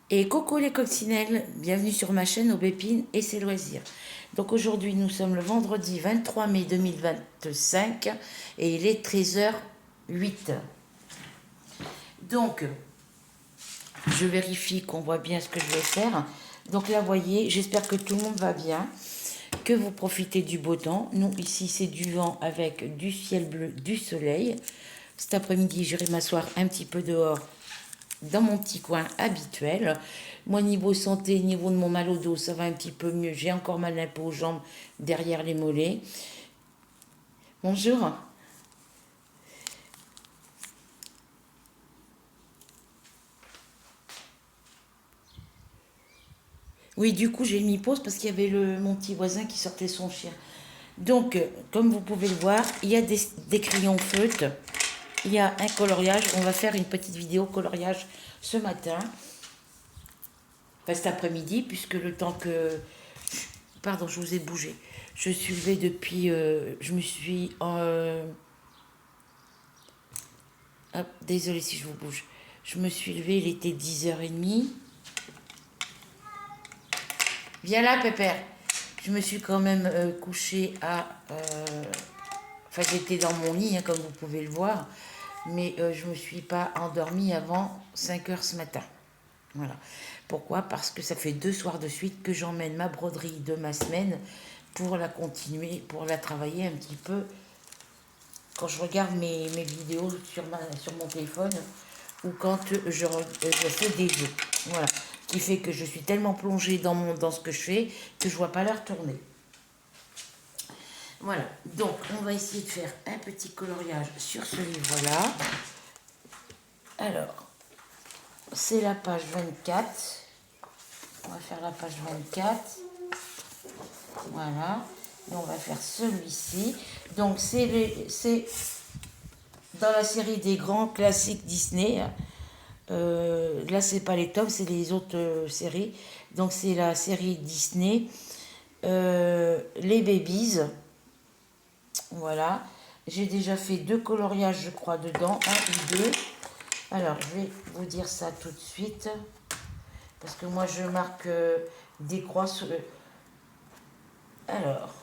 Et coucou les coccinelles, bienvenue sur ma chaîne Aubépine et ses loisirs. Donc aujourd'hui nous sommes le vendredi 23 mai 2025 et il est 13h08. Donc je vérifie qu'on voit bien ce que je vais faire. Donc là vous voyez, j'espère que tout le monde va bien, que vous profitez du beau temps. Nous ici c'est du vent avec du ciel bleu, du soleil. Cet après-midi j'irai m'asseoir un petit peu dehors dans mon petit coin habituel. Moi, niveau santé, niveau de mon mal au dos, ça va un petit peu mieux. J'ai encore mal un peu aux jambes, derrière les mollets. Bonjour. Oui, du coup, j'ai mis pause parce qu'il y avait mon petit voisin qui sortait son chien. Donc, comme vous pouvez le voir, il y a des crayons feutres. Il y a un coloriage. On va faire une petite vidéo coloriage ce matin. Enfin, cet après-midi, puisque le temps que... Pardon, je vous ai bougé. Je suis levée depuis... je me suis... hop, désolée si je vous bouge. Je me suis levée, il était 10h30. Viens là, Pépère. Je me suis quand même couchée à... Enfin, j'étais dans mon lit, hein, comme vous pouvez le voir. Mais je ne me suis pas endormie avant 5h ce matin. Voilà. Pourquoi? Parce que ça fait 2 soirs de suite que j'emmène ma broderie de ma semaine pour la continuer, pour la travailler un petit peu. Quand je regarde mes vidéos sur mon téléphone ou quand je fais des jeux. Voilà. Ce qui fait que je suis tellement plongée dans ce que je fais que je ne vois pas l'heure tourner. Voilà. Donc, on va essayer de faire un petit coloriage sur ce livre-là. Alors, c'est la page 24. On va faire la page 24. Voilà. Et on va faire celui-ci. Donc, c'est dans la série des grands classiques Disney. Là, c'est pas les tomes, c'est les autres séries. Donc, c'est la série Disney. Les Babies. Voilà. J'ai déjà fait 2 coloriages, je crois, dedans. 1 ou 2. Alors, je vais vous dire ça tout de suite. Parce que moi, je marque des croix sur le... Alors.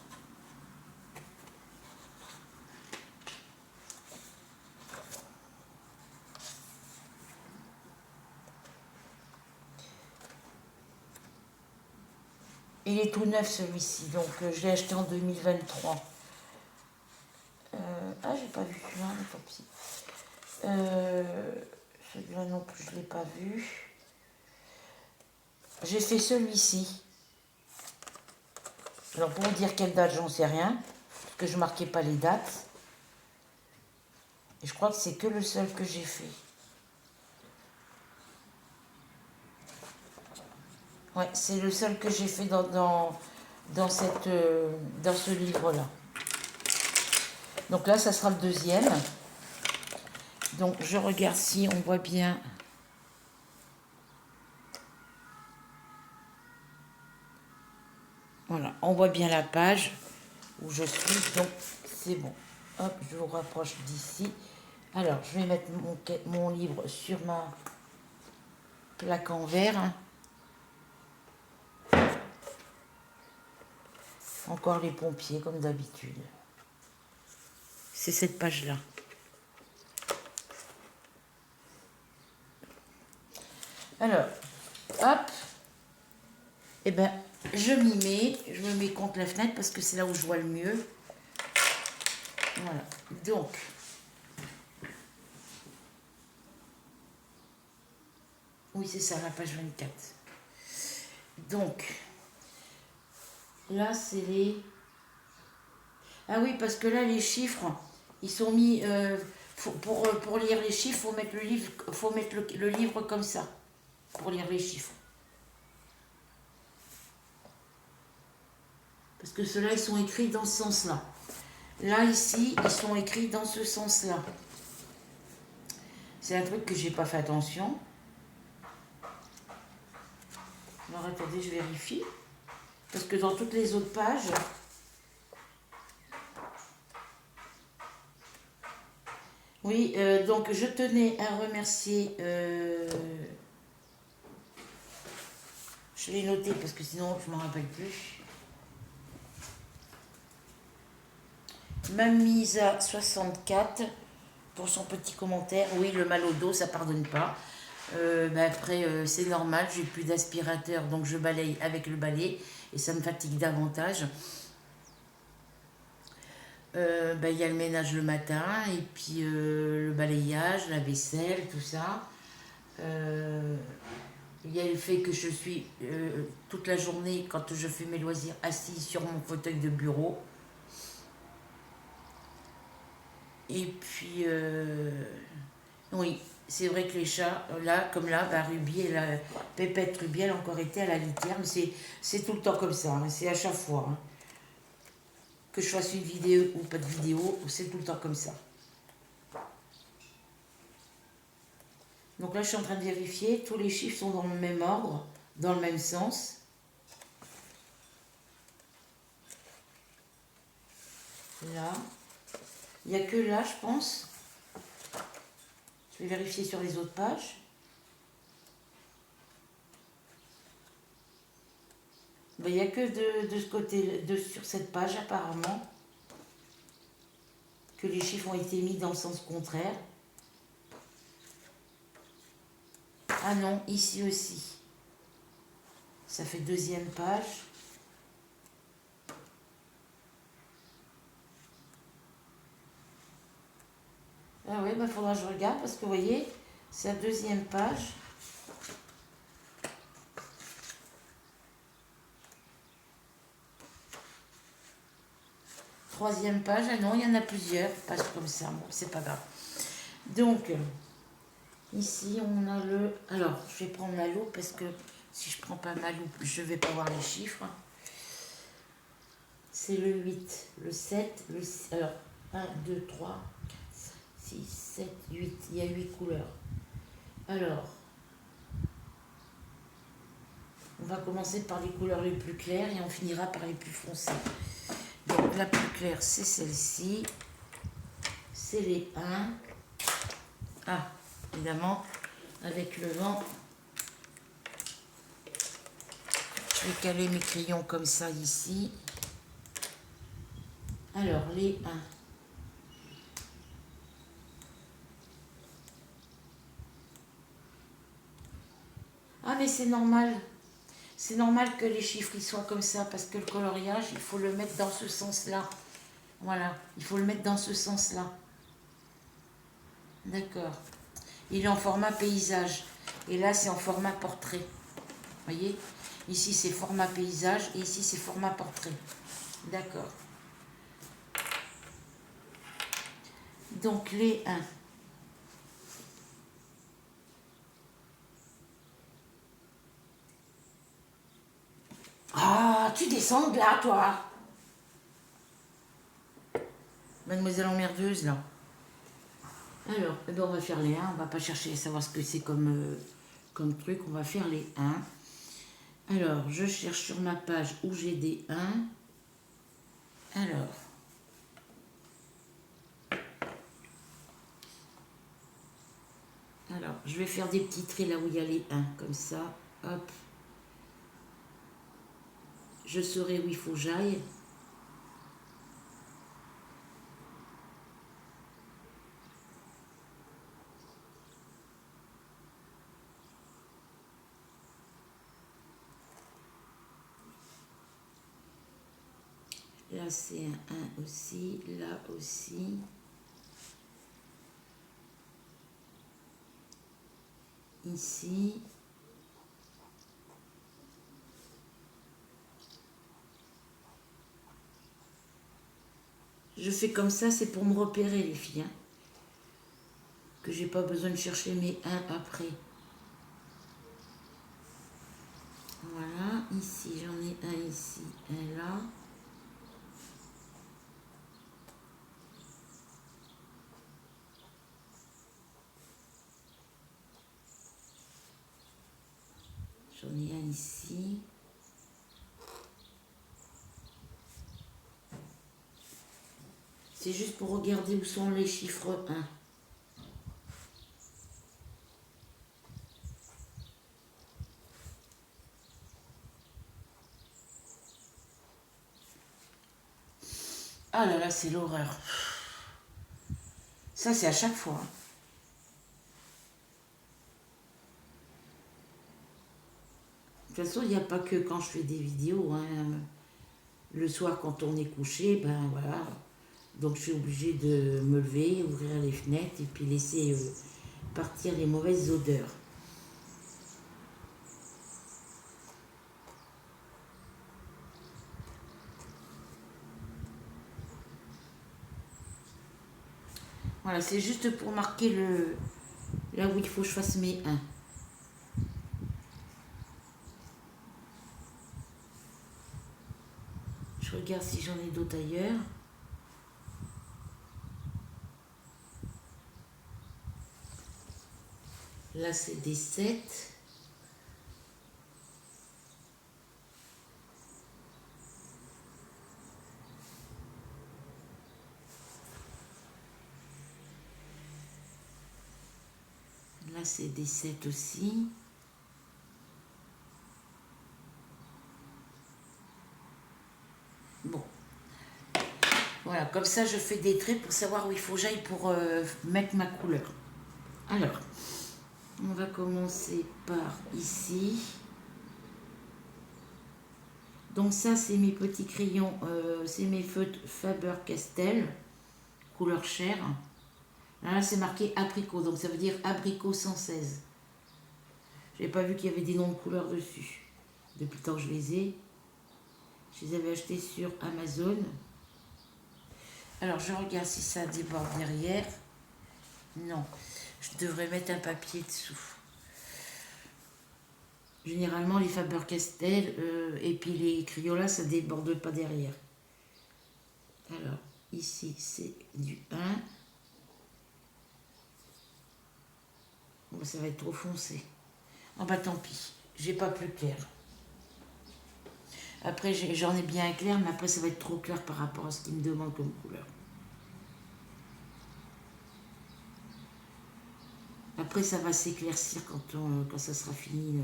Il est tout neuf celui-ci, donc je l'ai acheté en 2023. Ah, j'ai pas vu celui-là, mais tant pis. Celui-là non plus, je ne l'ai pas vu. J'ai fait celui-ci. Alors pour vous dire quelle date, j'en sais rien, parce que je marquais pas les dates. Et je crois que c'est que le seul que j'ai fait. Ouais, c'est le seul que j'ai fait dans ce livre-là. Donc là, ça sera le deuxième. Donc je regarde si on voit bien. Voilà, on voit bien la page où je suis, donc c'est bon. Hop, je vous rapproche d'ici. Alors, je vais mettre mon livre sur ma plaque en verre. Encore les pompiers, comme d'habitude. C'est cette page-là. Alors, hop. Eh ben, je m'y mets. Je me mets contre la fenêtre parce que c'est là où je vois le mieux. Voilà. Donc, oui, c'est ça, la page 24. Donc, là, c'est les... Ah oui, parce que là, les chiffres, ils sont mis... pour lire les chiffres, faut mettre le livre comme ça, pour lire les chiffres. Parce que ceux-là, ils sont écrits dans ce sens-là. Là, ici, ils sont écrits dans ce sens-là. C'est un truc que j'ai pas fait attention. Alors, attendez, je vérifie. Parce que dans toutes les autres pages... Oui, donc je tenais à remercier Je l'ai noté parce que sinon je ne m'en rappelle plus. Mamisa 64 pour son petit commentaire. Oui, le mal au dos, ça pardonne pas. Après, c'est normal, j'ai plus d'aspirateur, donc je balaye avec le balai et ça me fatigue davantage. Il y a le ménage le matin et puis le balayage, la vaisselle, tout ça. Il y a le fait que je suis toute la journée, quand je fais mes loisirs, assise sur mon fauteuil de bureau. Et puis, oui, c'est vrai que les chats, là, comme là, Ruby, Pépette Ruby, elle a encore été à la litière, mais c'est tout le temps comme ça, hein, c'est à chaque fois. Hein. Que je fasse une vidéo ou pas de vidéo, c'est tout le temps comme ça. Donc là, je suis en train de vérifier, tous les chiffres sont dans le même ordre, dans le même sens. Là. Il n'y a que là, je pense. Je vais vérifier sur les autres pages. Il n'y a que de ce côté, sur cette page apparemment, que les chiffres ont été mis dans le sens contraire. Ah non, ici aussi. Ça fait deuxième page. Ah oui, faudra que je regarde parce que vous voyez, c'est la deuxième page. Troisième page, ah non, il y en a plusieurs pages comme ça, bon, c'est pas grave. Donc, ici, on a le... Alors, je vais prendre ma loupe parce que si je prends pas ma loupe, je vais pas voir les chiffres. C'est le 8, le 7, le 6. Alors, 1, 2, 3, 4, 5, 6, 7, 8. Il y a 8 couleurs. Alors, on va commencer par les couleurs les plus claires et on finira par les plus foncées. Donc, la plus claire, c'est celle-ci. C'est les 1. Ah, évidemment, avec le vent, je vais caler mes crayons comme ça ici. Alors, les 1. Ah, mais c'est normal. C'est normal que les chiffres ils soient comme ça, parce que le coloriage, il faut le mettre dans ce sens-là. Voilà, il faut le mettre dans ce sens-là. D'accord. Il est en format paysage. Et là, c'est en format portrait. Vous voyez? Ici, c'est format paysage et ici, c'est format portrait. D'accord. Donc, les 1. Ah, tu descends de là, toi. Mademoiselle emmerdeuse, là. Alors, on va faire les 1. On va pas chercher à savoir ce que c'est comme truc. On va faire les 1. Alors, je cherche sur ma page où j'ai des 1. Alors, je vais faire des petits traits là où il y a les 1, comme ça. Hop. Je saurai où il faut que j'aille. Là, c'est un 1 aussi. Là aussi. Ici. Je fais comme ça, c'est pour me repérer, les filles. Hein, que j'ai pas besoin de chercher mes 1 après. Voilà. Ici, j'en ai un ici, un là. J'en ai un ici. C'est juste pour regarder où sont les chiffres 1. Ah là là, c'est l'horreur. Ça, c'est à chaque fois. De toute façon, il n'y a pas que quand je fais des vidéos. Hein. Le soir, quand on est couché, ben voilà. Donc, je suis obligée de me lever, ouvrir les fenêtres et puis laisser partir les mauvaises odeurs. Voilà, c'est juste pour marquer là où il faut que je fasse mes 1. Je regarde si j'en ai d'autres ailleurs. Là, c'est des 7. Là, c'est des 7 aussi. Bon. Voilà, comme ça, je fais des traits pour savoir où il faut que j'aille pour mettre ma couleur. Alors, on va commencer par ici. Donc ça, c'est mes petits crayons, c'est mes feutres Faber-Castell, couleur chair. Là, c'est marqué abricot, donc ça veut dire abricot 116. J'avais pas vu qu'il y avait des noms de couleurs dessus. Depuis le temps que je les ai. Je les avais achetés sur Amazon. Alors, je regarde si ça déborde derrière. Non, je devrais mettre un papier dessous. Généralement, les Faber-Castell et puis les Crayolas, ça ne déborde pas derrière. Alors, ici, c'est du 1. Bon, ça va être trop foncé. Oh bah tant pis, j'ai pas plus clair. Après, j'en ai bien un clair, mais après, ça va être trop clair par rapport à ce qu'il me demande comme couleur. Après, ça va s'éclaircir quand ça sera fini.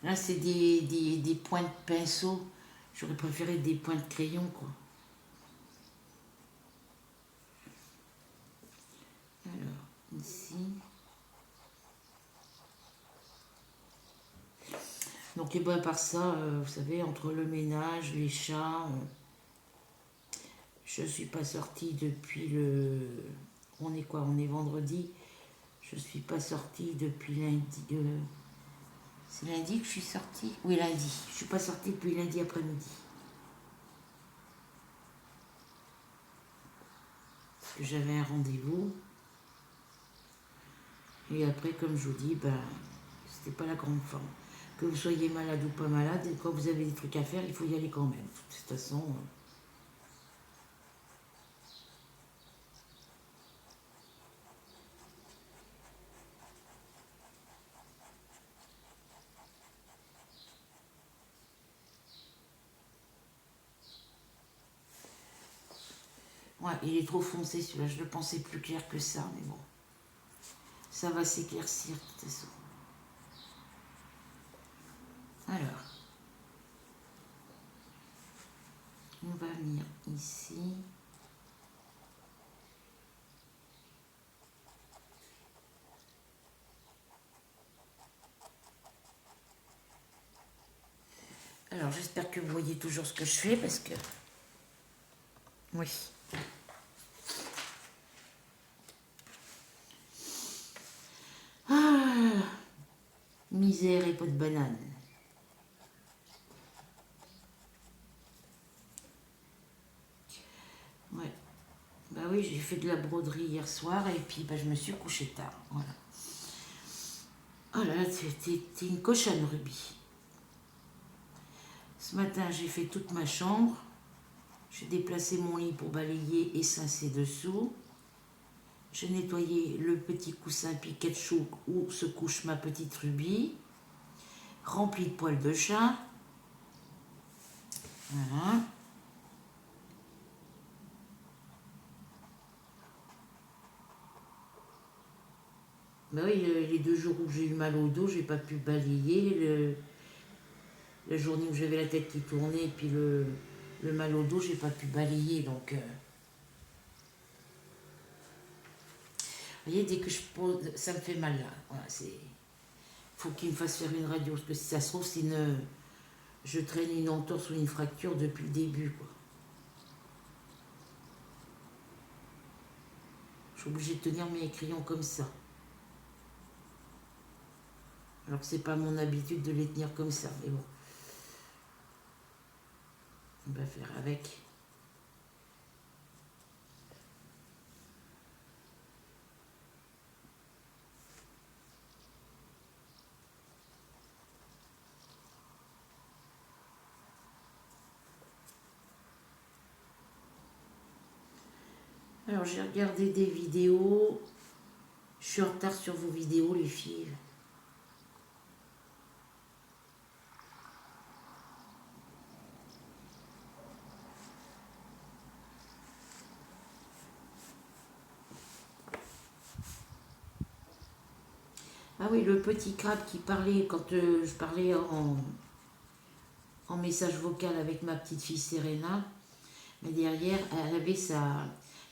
Là, c'est des points de pinceau. J'aurais préféré des points de crayon, quoi. Alors, ici. Donc, et ben, par ça, vous savez, entre le ménage, les chats, je suis pas sortie depuis le... On est quoi? On est vendredi. Je suis pas sortie depuis lundi. C'est lundi que je suis sortie? Oui, lundi. Je suis pas sortie depuis lundi après-midi. Parce que j'avais un rendez-vous. Et après, comme je vous dis, ben, c'était pas la grande forme. Que vous soyez malade ou pas malade, quand vous avez des trucs à faire, il faut y aller quand même. De toute façon... Ouais, il est trop foncé celui-là. Je le pensais plus clair que ça, mais bon. Ça va s'éclaircir de toute façon. Alors, on va venir ici. Alors, j'espère que vous voyez toujours ce que je fais parce que... Oui. Ah, misère et pas de banane. Ouais. Bah oui, j'ai fait de la broderie hier soir et puis bah, je me suis couchée tard. Voilà. Oh là là, t'es une cochonne, Ruby. Ce matin, j'ai fait toute ma chambre. J'ai déplacé mon lit pour balayer et cincer dessous. J'ai nettoyé le petit coussin piquet de chou où se couche ma petite Ruby. Rempli de poils de chat. Voilà. Bah oui, les 2 jours où j'ai eu mal au dos, j'ai pas pu balayer. La journée où j'avais la tête qui tournait et puis le mal au dos, j'ai pas pu balayer. Donc, vous voyez, dès que je pose, ça me fait mal là. Voilà, faut qu'il me fasse faire une radio, parce que si ça se trouve, je traîne une entorse ou une fracture depuis le début, quoi. Je suis obligée de tenir mes crayons comme ça. Alors que c'est pas mon habitude de les tenir comme ça, mais bon. On va faire avec. Alors j'ai regardé des vidéos. Je suis en retard sur vos vidéos, les filles. Ah oui, le petit crabe qui parlait quand je parlais en message vocal avec ma petite fille Serena. Mais derrière, il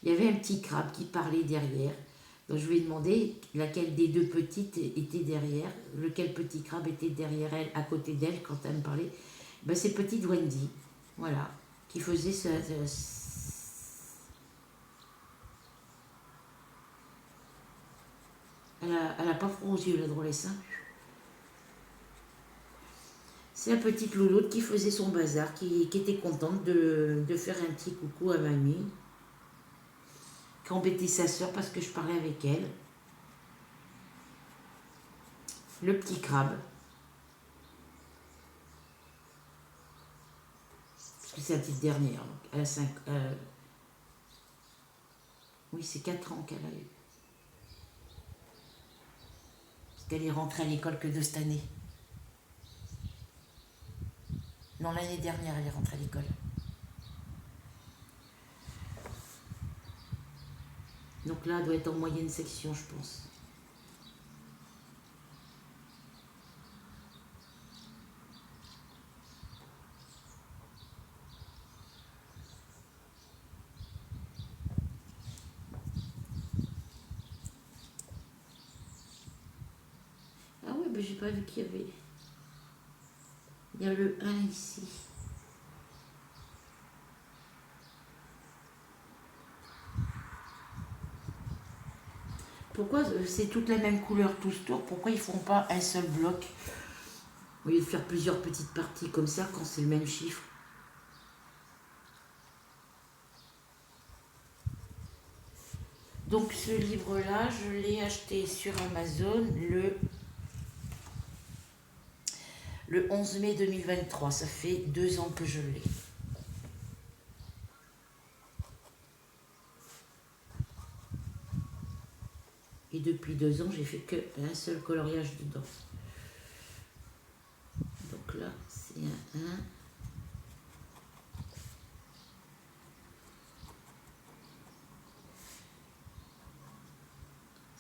y avait un petit crabe qui parlait derrière. Donc je lui ai demandé laquelle des deux petites était derrière, lequel petit crabe était derrière elle, à côté d'elle, quand elle me parlait. Ben, c'est petite Wendy, voilà, qui faisait ça. Elle a pas froid aux yeux, la drôlesse. Hein. C'est la petite louloute qui faisait son bazar, qui était contente de faire un petit coucou à mamie, qui embêtait sa soeur parce que je parlais avec elle. Le petit crabe. Parce que c'est la petite dernière. Donc elle a 5. Oui, c'est 4 ans qu'elle a eu. Parce qu'elle est rentrée à l'école que de cette année. Non, l'année dernière, elle est rentrée à l'école. Donc là, elle doit être en moyenne section, je pense. Ah oui, ben j'ai pas vu qu'il y avait. Il y a le 1 ici. Pourquoi c'est toute la même couleur tout ce tour? Pourquoi ils font pas un seul bloc? Au lieu de faire plusieurs petites parties comme ça quand c'est le même chiffre. Donc ce livre-là, je l'ai acheté sur Amazon le 11 mai 2023. Ça fait 2 ans que je l'ai. Et depuis 2 ans, j'ai fait qu'un seul coloriage dedans. Donc là, c'est un 1.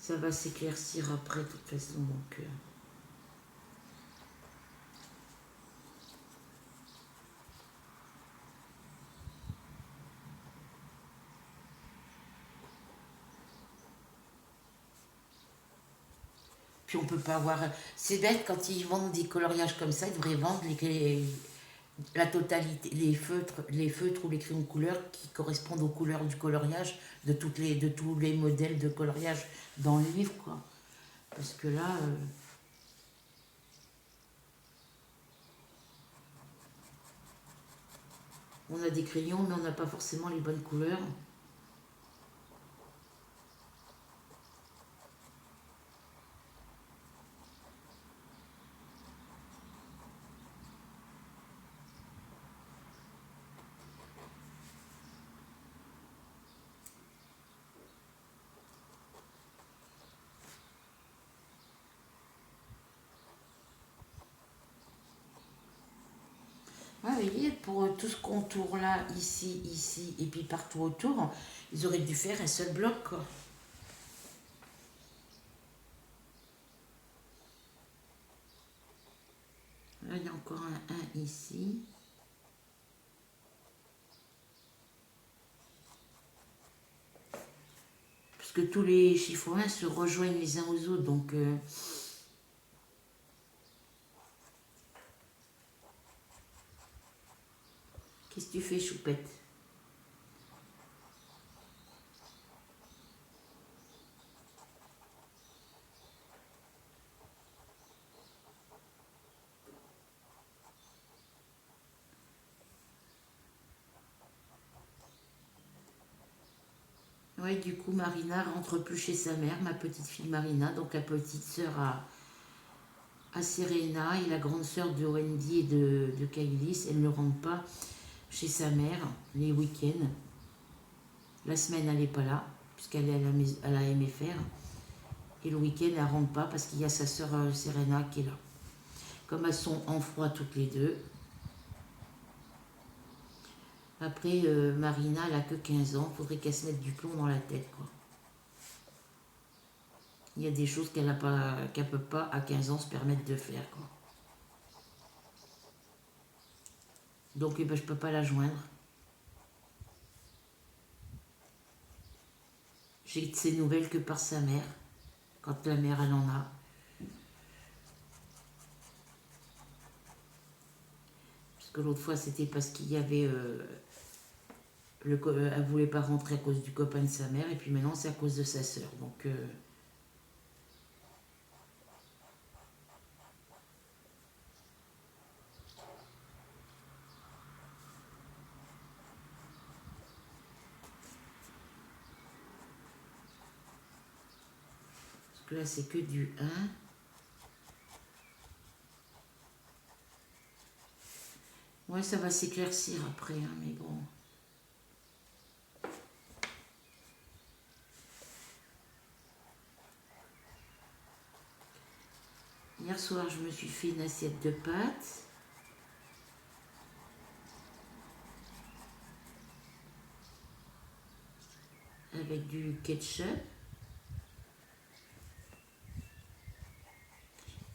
Ça va s'éclaircir après, de toute façon. Donc, puis on peut pas avoir. C'est bête, quand ils vendent des coloriages comme ça, ils devraient vendre la totalité, les feutres ou les crayons de couleur qui correspondent aux couleurs du coloriage de tous les modèles de coloriage dans le livre, quoi. Parce que là, on a des crayons, mais on n'a pas forcément les bonnes couleurs. Ah, vous voyez, pour tout ce contour-là, ici, ici, et puis partout autour, ils auraient dû faire un seul bloc, quoi. Là, il y a encore un 1 ici. Parce que tous les chiffres 1 se rejoignent les uns aux autres, donc... Qu'est-ce que tu fais, choupette? Ouais, du coup, Marina rentre plus chez sa mère, ma petite fille Marina, donc la petite sœur à Serena et la grande sœur de Wendy et de Kailis. Elle ne rentre pas chez sa mère les week-ends. La semaine, elle n'est pas là, puisqu'elle est à la MFR. Et le week-end, elle ne rentre pas parce qu'il y a sa sœur Serena qui est là. Comme elles sont en froid toutes les deux. Après, Marina, elle a que 15 ans. Il faudrait qu'elle se mette du plomb dans la tête, quoi. Il y a des choses qu'elle ne peut pas, à 15 ans, se permettre de faire, quoi. Donc, eh ben, je ne peux pas la joindre. J'ai de ses nouvelles que par sa mère, quand la mère, elle en a. Parce que l'autre fois, c'était parce qu'il y avait... elle ne voulait pas rentrer à cause du copain de sa mère, et puis maintenant, c'est à cause de sa sœur. Donc... parce que là, c'est que du 1. Ouais, ça va s'éclaircir après, hein, mais bon. Hier soir, je me suis fait une assiette de pâtes. Avec du ketchup.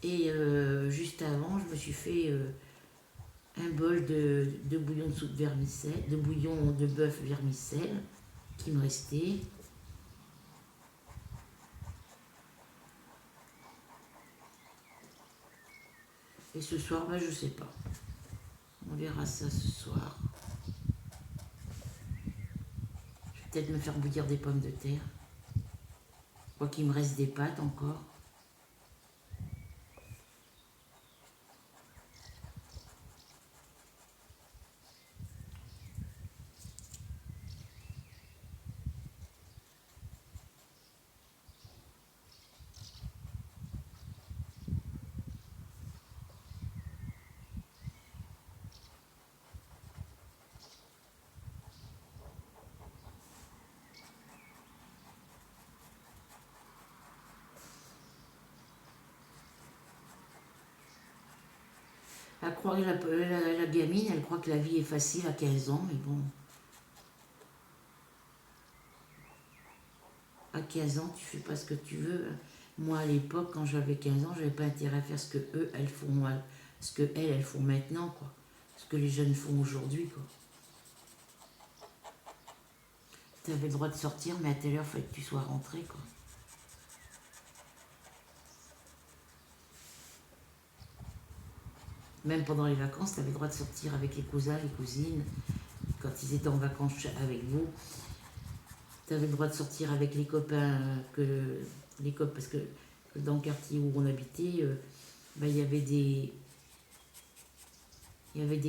Et juste avant, je me suis fait un bol de bouillon de soupe vermicelle, de bouillon de bœuf vermicelle qui me restait. Et ce soir, bah, je sais pas. On verra ça ce soir. Je vais peut-être me faire bouillir des pommes de terre. Je crois qu'il me reste des pâtes encore. La gamine, elle croit que la vie est facile à 15 ans, mais bon. À 15 ans, tu fais pas ce que tu veux. Moi, à l'époque, quand j'avais 15 ans, j'avais pas intérêt à faire ce que elles font, ce que elles font maintenant, quoi. Ce que les jeunes font aujourd'hui, quoi. Tu avais le droit de sortir, mais à telle heure, il fallait que tu sois rentré, quoi. Même pendant les vacances, tu avais le droit de sortir avec les cousins, les cousines, quand ils étaient en vacances avec vous. Tu avais le droit de sortir avec les copains, parce que dans le quartier où on habitait, bah, il y avait des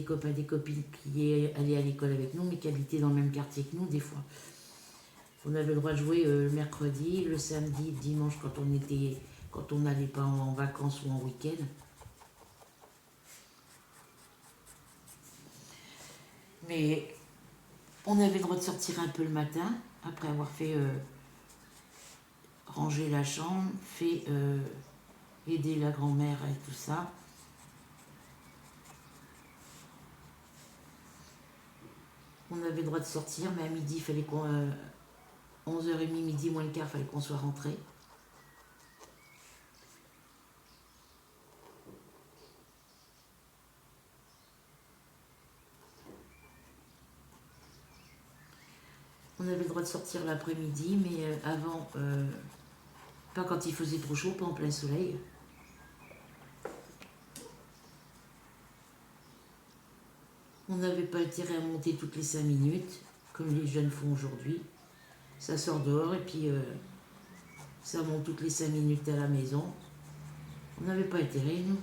copains, des copines qui allaient à l'école avec nous, mais qui habitaient dans le même quartier que nous, des fois. On avait le droit de jouer le mercredi, le samedi, le dimanche, quand on n'allait pas en vacances ou en week-end. Mais on avait le droit de sortir un peu le matin, après avoir fait ranger la chambre, fait aider la grand-mère et tout ça. On avait le droit de sortir, mais à midi, il fallait qu'on... 11h30, midi, moins le quart, il fallait qu'on soit rentré. On avait le droit de sortir l'après-midi, mais avant, pas quand il faisait trop chaud, pas en plein soleil. On n'avait pas intérêt à monter toutes les 5 minutes, comme les jeunes font aujourd'hui. Ça sort dehors et puis ça monte toutes les 5 minutes à la maison. On n'avait pas intérêt, nous.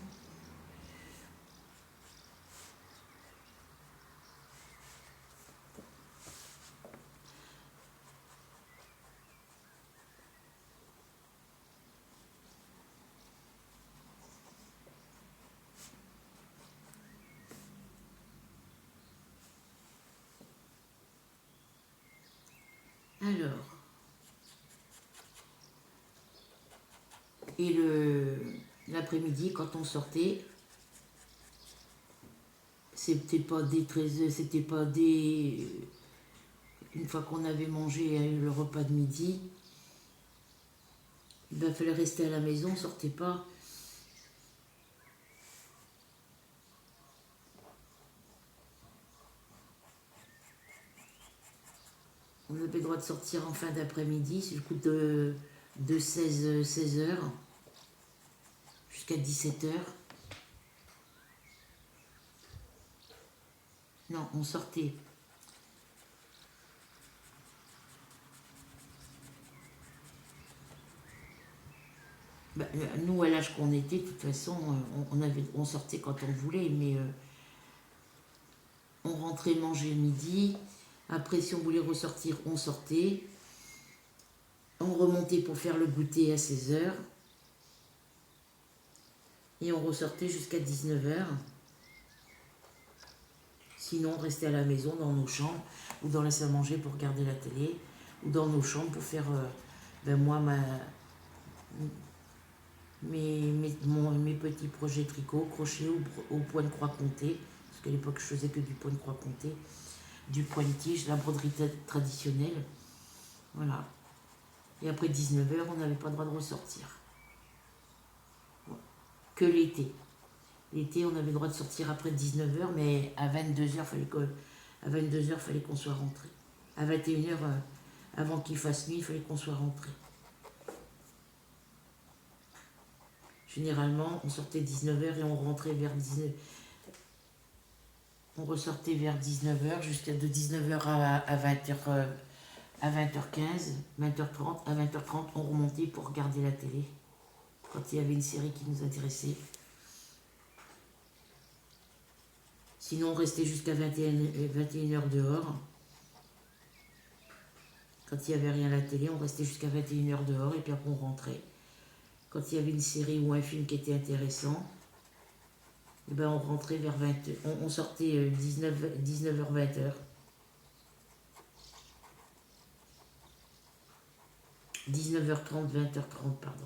Alors, et l'après-midi, quand on sortait, c'était pas des 13 c'était pas des... Une fois qu'on avait mangé le repas de midi, il fallait rester à la maison, on sortait pas. On avait le droit de sortir en fin d'après-midi, c'est le coup de 16 heures jusqu'à 17 heures. Non, on sortait. Nous, à l'âge qu'on était, de toute façon, on sortait quand on voulait, mais on rentrait manger le midi. Après, si on voulait ressortir, on sortait. On remontait pour faire le goûter à 16 heures. Et on ressortait jusqu'à 19 heures. Sinon, on restait à la maison, dans nos chambres, ou dans la salle à manger pour regarder la télé, ou dans nos chambres pour faire, moi, mes petits projets tricot, crochet au point de croix compté, parce qu'à l'époque, je faisais que du point de croix compté, du point-tige, la broderie traditionnelle. Voilà. Et après 19 heures, on n'avait pas le droit de ressortir. Que l'été. L'été, on avait le droit de sortir après 19 heures, mais à 22 heures, fallait qu'on soit rentré. À 21 heures, avant qu'il fasse nuit, il fallait qu'on soit rentré. Généralement, on sortait 19 heures et on rentrait vers 19 h. On ressortait vers 19 heures jusqu'à de 19 heures à 20 h. À 20h15, 20h30, à 20h30, on remontait pour regarder la télé. Quand il y avait une série qui nous intéressait. Sinon, on restait jusqu'à 21h dehors. Quand il n'y avait rien à la télé, on restait jusqu'à 21h dehors et puis après on rentrait. Quand il y avait une série ou un film qui était intéressant, et ben on rentrait vers 20h. On sortait 19h, 20h. 19h30, 20h30, pardon.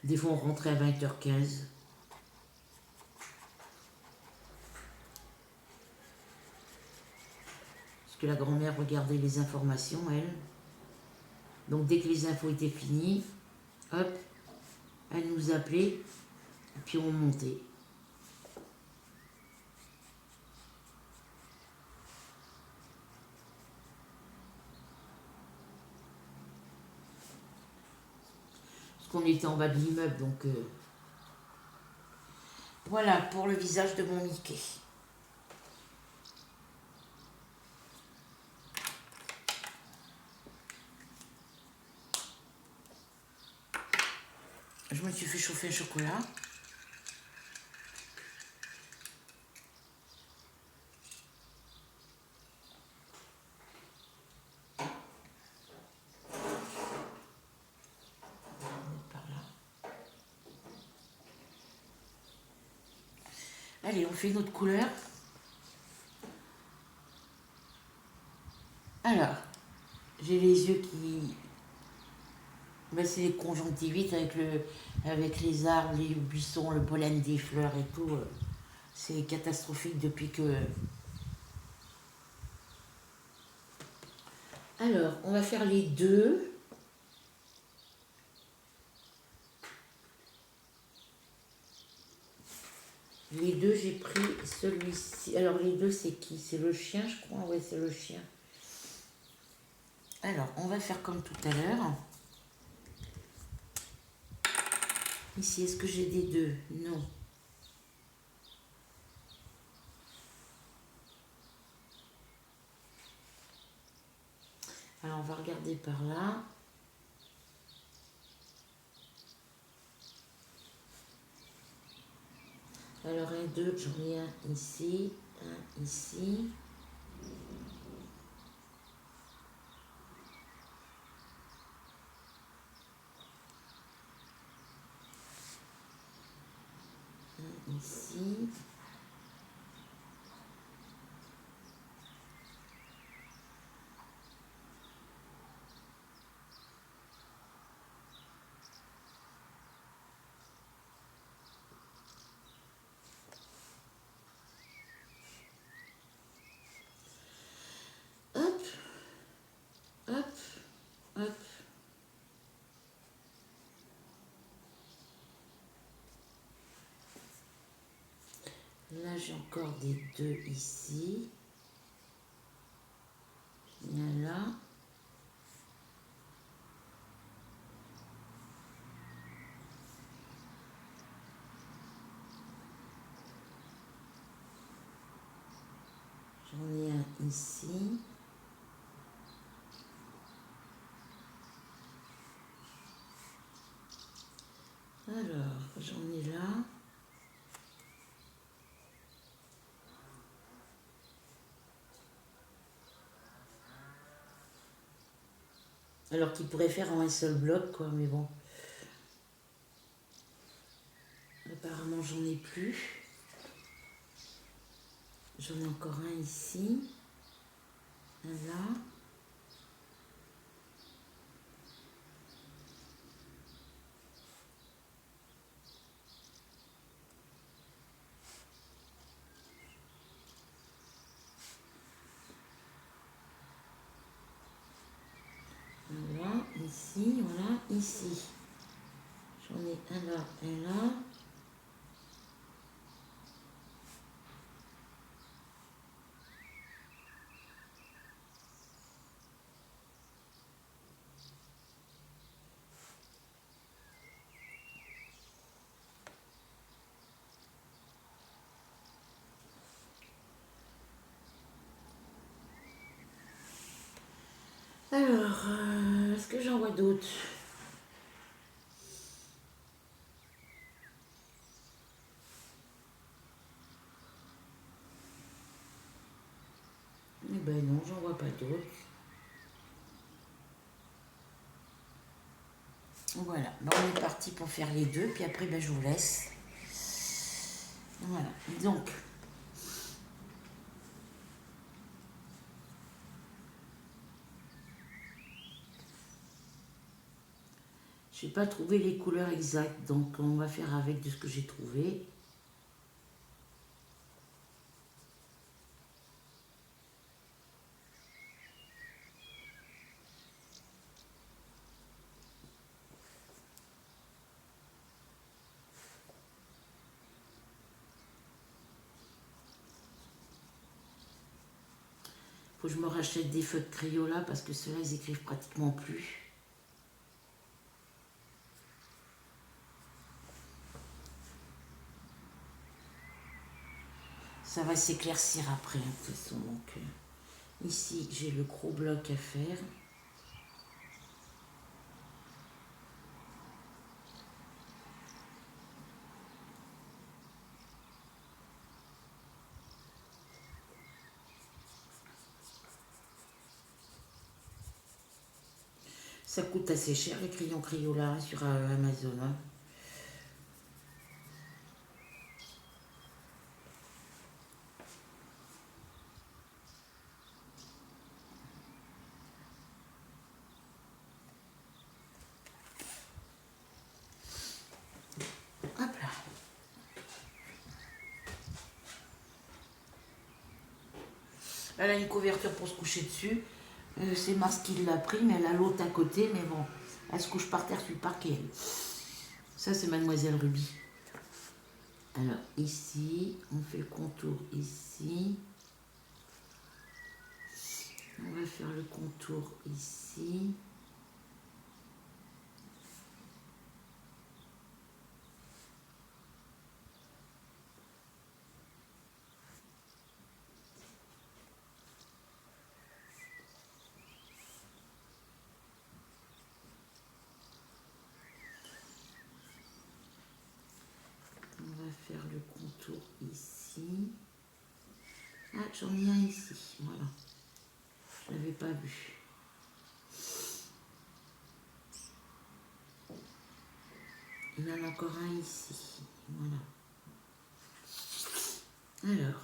Des fois, on rentrait à 20h15. Parce que la grand-mère regardait les informations, elle. Donc, dès que les infos étaient finies, hop, elle nous appelait, et puis on montait. Qu'on était en bas de l'immeuble, donc voilà pour le visage de mon Mickey. Je me suis fait chauffer un chocolat. Allez, on fait une autre couleur. Alors, j'ai les yeux qui... Ben, c'est les conjonctivites avec les arbres, les buissons, le pollen des fleurs et tout. C'est catastrophique depuis que... Alors, on va faire les deux. Les deux, j'ai pris celui-ci. Alors les deux, c'est qui? C'est le chien, je crois. Ouais, c'est le chien. Alors, on va faire comme tout à l'heure. Ici, est-ce que j'ai des 2? Non. Alors, on va regarder par là. Alors, 1, 2, j'en ai un ici, un ici. Un ici. Hop, hop, hop. Là, j'ai encore des 2 ici. Il y en a là. J'en ai un ici. Alors, j'en ai là. Alors qu'il pourrait faire en un seul bloc, quoi, mais bon. Apparemment, j'en ai plus. J'en ai encore un ici. Un là. Voilà, ici, voilà, ici. J'en ai un là, un là. Alors, est-ce que j'en vois d'autres? Eh ben non, j'en vois pas d'autres. Voilà, ben on est parti pour faire les deux, puis après ben, je vous laisse. Voilà, donc. Je n'ai pas trouvé les couleurs exactes, donc on va faire avec de ce que j'ai trouvé. Faut que je me rachète des feutres Crayola parce que ceux-là, ils écrivent pratiquement plus. Ça va s'éclaircir après, de toute façon. Donc, ici, j'ai le gros bloc à faire. Ça coûte assez cher, les crayons Crayola sur Amazon. Hein. Hop là. Elle a une couverture pour se coucher dessus. C'est Mars qui l'a pris, mais elle a l'autre à côté. Mais bon, elle se couche par terre sur le parquet. Ça, c'est Mademoiselle Ruby. Alors ici, on fait le contour ici. On va faire le contour ici. On va faire le contour ici. Ah, j'en ai un ici, voilà. Je ne l'avais pas vu. Il y en a encore un ici, voilà. Alors,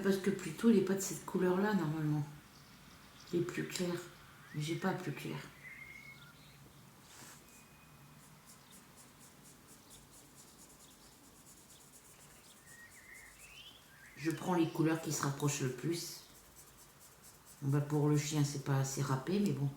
parce que plutôt il n'est pas de cette couleur-là normalement. Il est plus clair. Mais j'ai pas plus clair. Je prends les couleurs qui se rapprochent le plus. Bah pour le chien, c'est pas assez râpé, mais bon.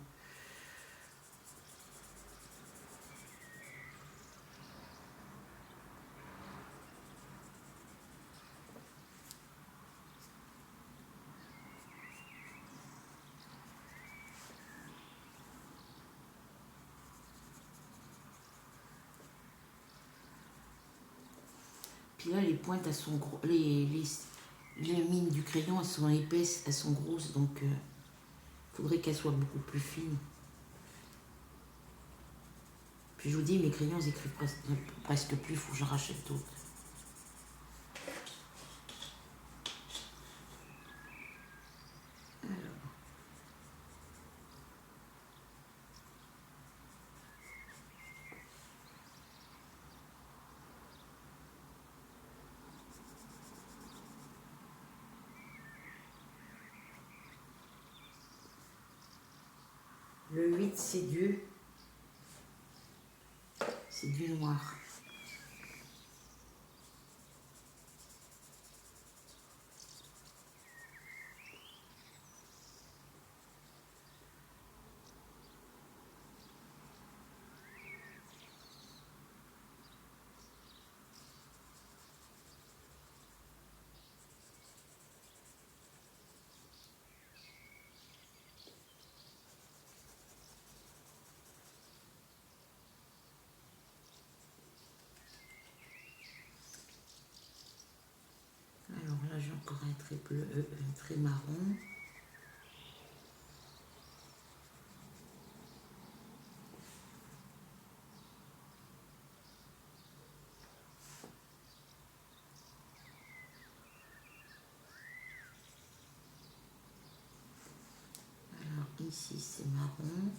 Puis là, les pointes, elles sont gros. Les mines du crayon, elles sont épaisses, elles sont grosses, donc il faudrait qu'elles soient beaucoup plus fines. Puis je vous dis, mes crayons, ils écrivent presque plus, il faut que j'en rachète d'autres. Le 8, c'est du noir. Alors là, j'ai encore un trait bleu, un trait marron. Alors ici, c'est marron.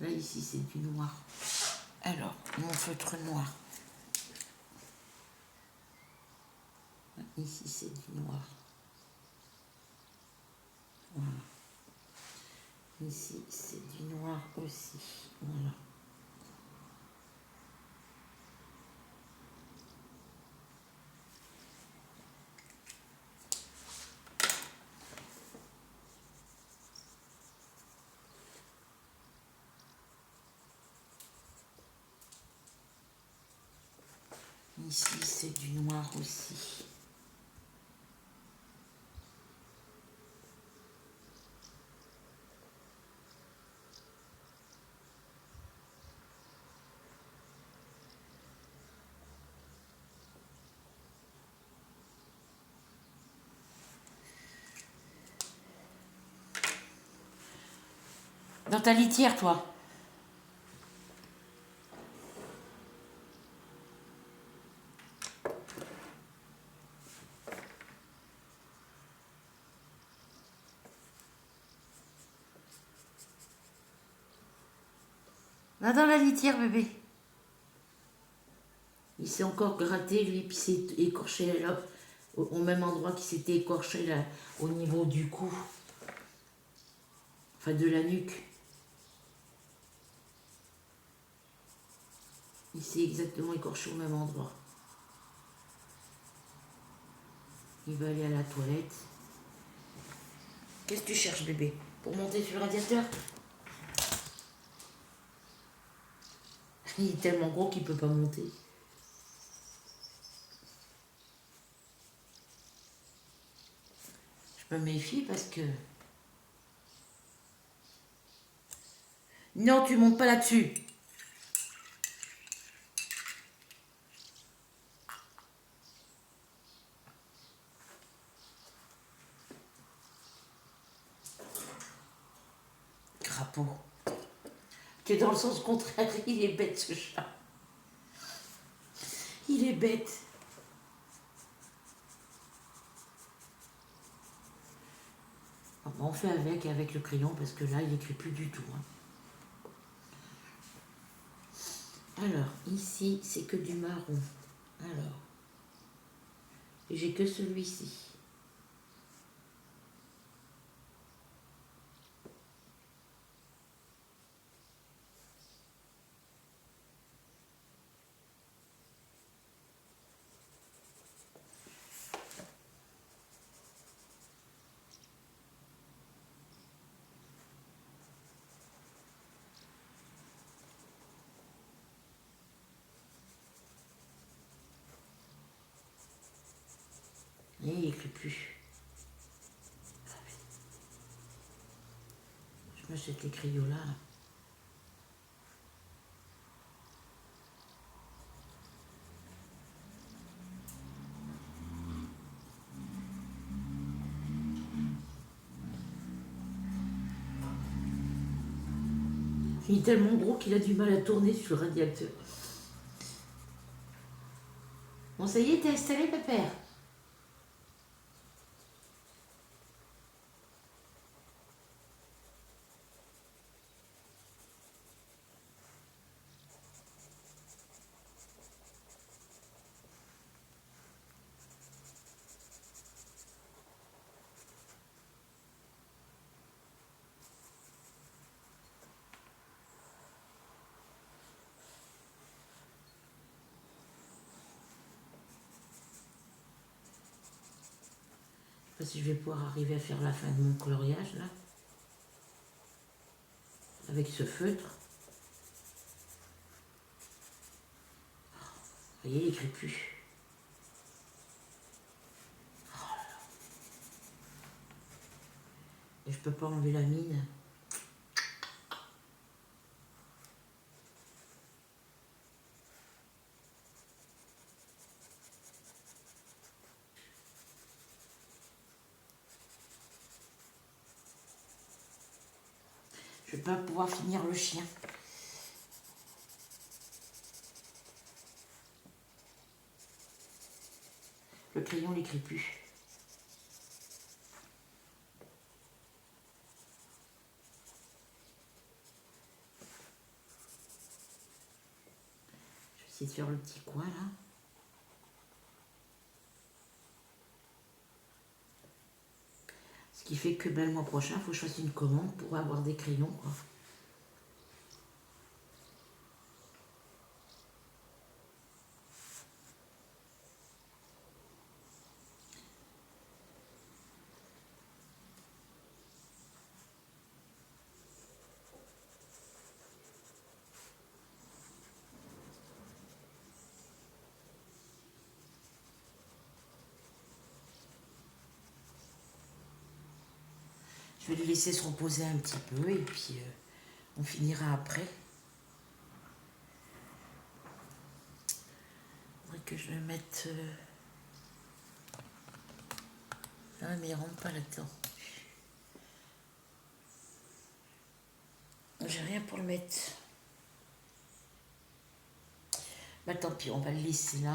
Là, ici, c'est du noir. Alors, mon feutre noir. Ici, c'est du noir. Voilà. Ici, c'est du noir aussi. Voilà. Ici, c'est du noir aussi. Dans ta litière, toi. Va dans la litière, bébé. Il s'est encore gratté, lui, puis s'est écorché là, au même endroit qu'il s'était écorché là, au niveau du cou. Enfin, de la nuque. Il s'est exactement écorché au même endroit. Il va aller à la toilette. Qu'est-ce que tu cherches, bébé? Pour monter sur le radiateur? Il est tellement gros qu'il ne peut pas monter. Je me méfie parce que... Non, tu montes pas là-dessus. Crapaud. Tu es dans le sens contraire. Il est bête, ce chat. Il est bête. On fait avec le crayon parce que là, il n'écrit plus du tout. Alors, ici, c'est que du marron. Alors, j'ai que celui-ci. Et il n'écrit plus. Je me jette les crayons là. Il est tellement gros qu'il a du mal à tourner sur le radiateur. Bon, ça y est, t'es installé, pépère? Je sais pas si je vais pouvoir arriver à faire la fin de mon coloriage, là. Avec ce feutre. Vous voyez, il n'écrit plus. Et je peux pas enlever la mine. Je vais pas pouvoir finir le chien. Le crayon n'écrit plus. essayer de faire le petit coin là. Ce qui fait que ben, le mois prochain, il faut que je fasse une commande pour avoir des crayons, quoi. Je vais les laisser se reposer un petit peu et puis on finira après. Il faudrait que je le mette... Ah mais il rentre pas là-dedans. J'ai rien pour le mettre. Bah tant pis, on va le laisser là.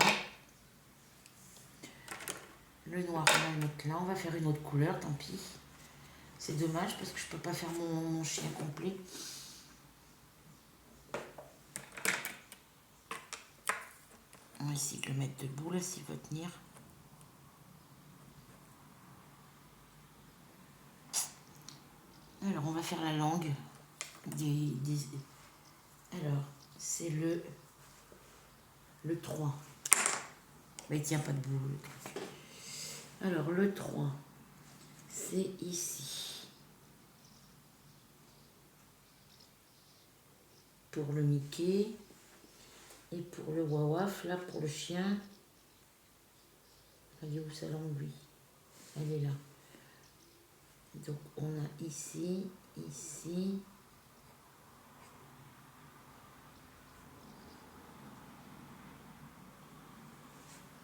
Le noir, on va le mettre là. On va faire une autre couleur, tant pis. C'est dommage parce que je peux pas faire mon chien complet. On va essayer de le mettre debout là s'il veut tenir. Alors on va faire la langue Alors c'est le 3. Mais il tient pas debout le truc. Alors le 3, c'est ici. Pour le Mickey. Et pour le Wawaf, là pour le chien. Elle est où sa langue lui? Elle est là. Donc on a ici, ici.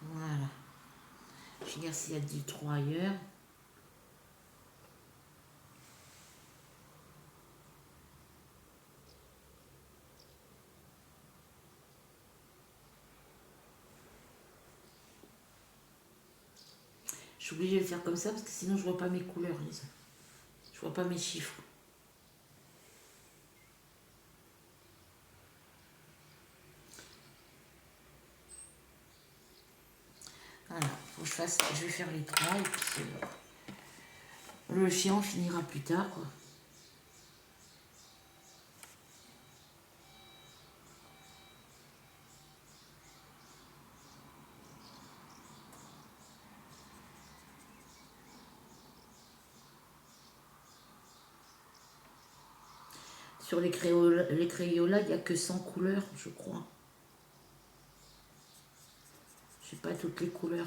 Voilà. Je regarde s'il y a du 3 ailleurs. Je suis obligée de le faire comme ça parce que sinon je vois pas mes couleurs, Lisa. Je vois pas mes chiffres. Voilà, faut que je fasse. Je vais faire les 3 et puis le chien on finira plus tard, quoi. Sur les Crayolas, il n'y a que 100 couleurs, je crois. Je sais pas toutes les couleurs.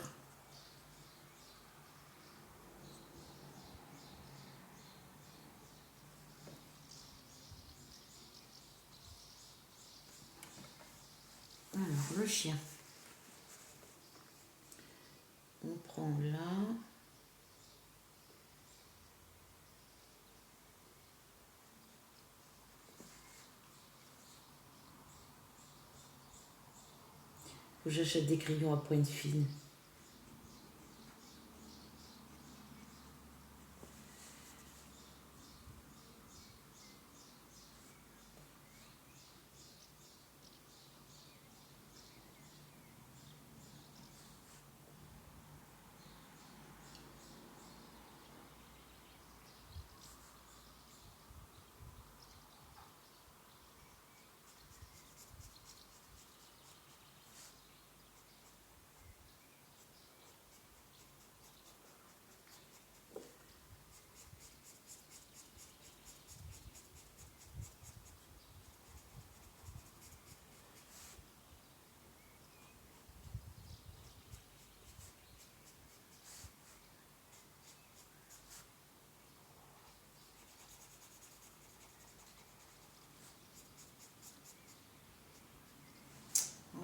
Alors, le chien. On prend là. Faut que j'achète des crayons à pointe fine.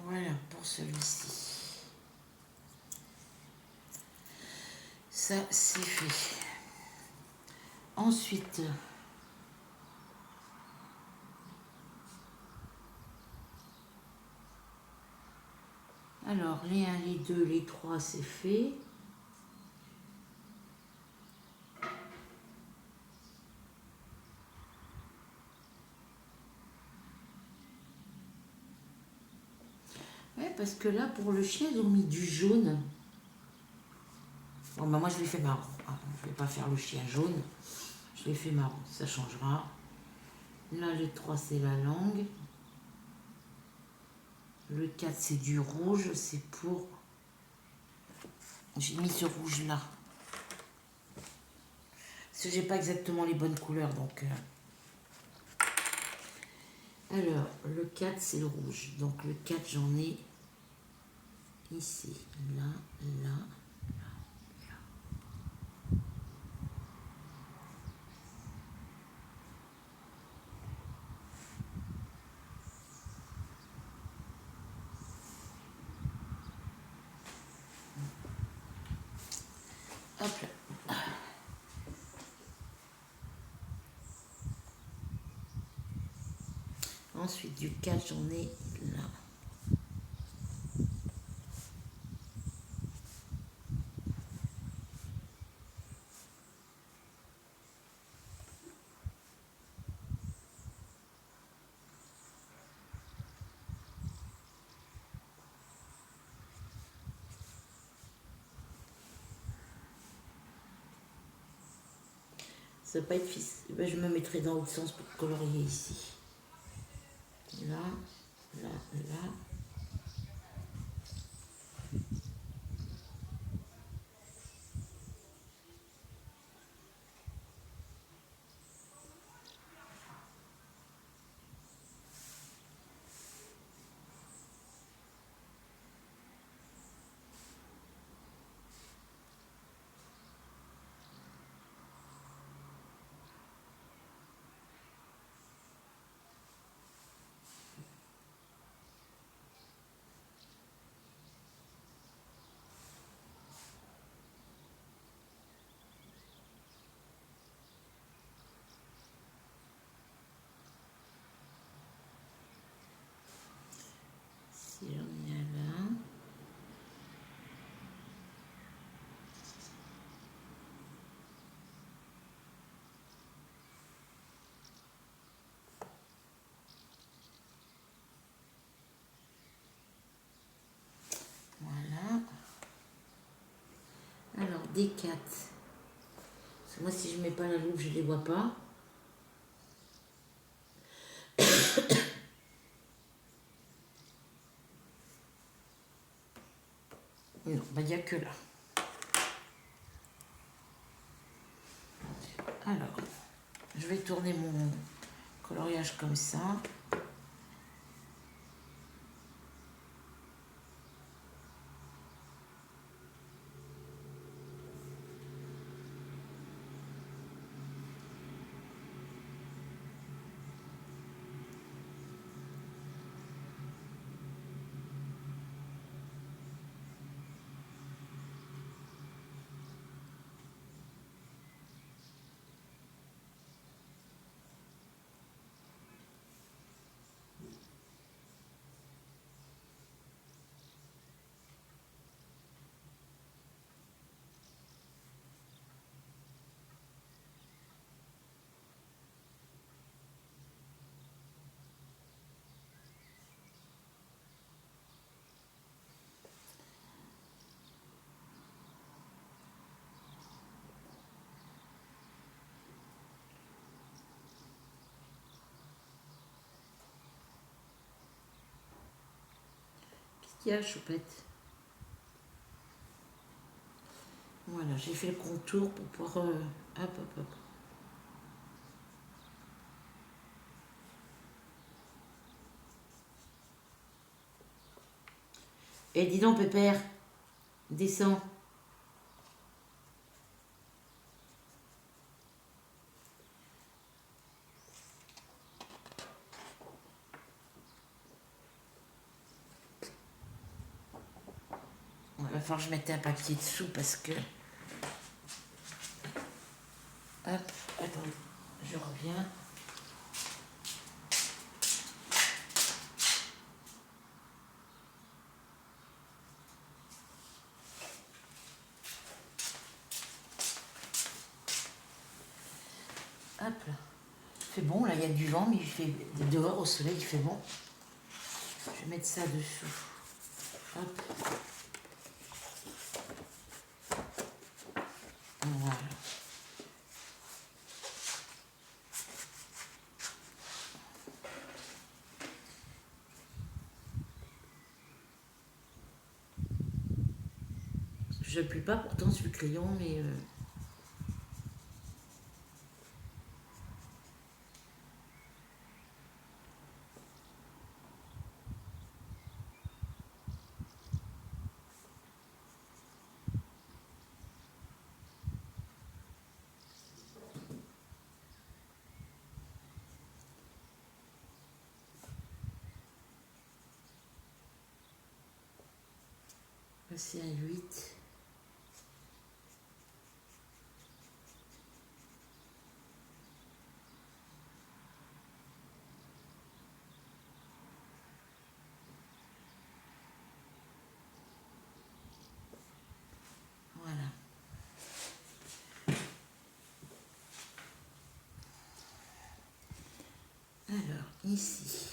Voilà pour celui-ci. Ça, c'est fait. Ensuite, alors les 1, les 2, les 3, c'est fait. Ouais, parce que là, pour le chien, ils ont mis du jaune. Bon, bah moi, je l'ai fait marron. Ah, je vais pas faire le chien jaune. Je l'ai fait marron, ça changera. Là, le 3, c'est la langue. Le 4, c'est du rouge. C'est pour... J'ai mis ce rouge-là. Parce que j'ai pas exactement les bonnes couleurs, donc... Alors, le 4, c'est le rouge. Donc, le 4, j'en ai ici. Là, là, là, là. Hop là. Ensuite, du 4, j'en ai là. Ça va pas être fixé. Ben, je me mettrai dans l'autre sens pour colorier ici. Là, là, là. Si j'en ai un là. Voilà. Alors, des 4. Parce que moi, si je mets pas la loupe, je les vois pas. Non, bah, il n'y a que là. Alors, je vais tourner mon coloriage comme ça. Qu'est-ce qu'il y a, choupette? Voilà, j'ai fait le contour pour pouvoir... hop, hop, hop. Eh, dis donc, Pépère, descends. Il va falloir que je mette un papier dessous parce que... Hop, attends, je reviens. Hop là. Il fait bon, là il y a du vent, mais il fait dehors au soleil, il fait bon. Je vais mettre ça dessous. Hop. Voilà. Je n'appuie pas pourtant sur le crayon, mais passer à 8. Voilà. Alors, ici.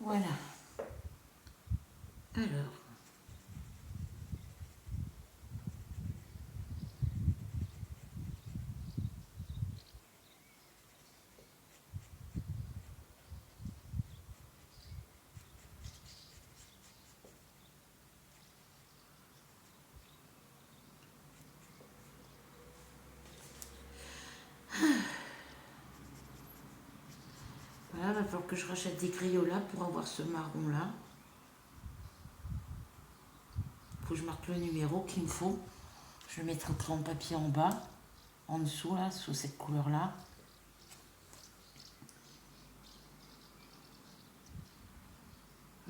Voilà. Alors. Voilà, il va falloir que je rachète des crayons-là pour avoir ce marron-là. Il faut que je marque le numéro qu'il me faut. Je vais mettre le crayon de papier en bas, en dessous, là, sous cette couleur-là.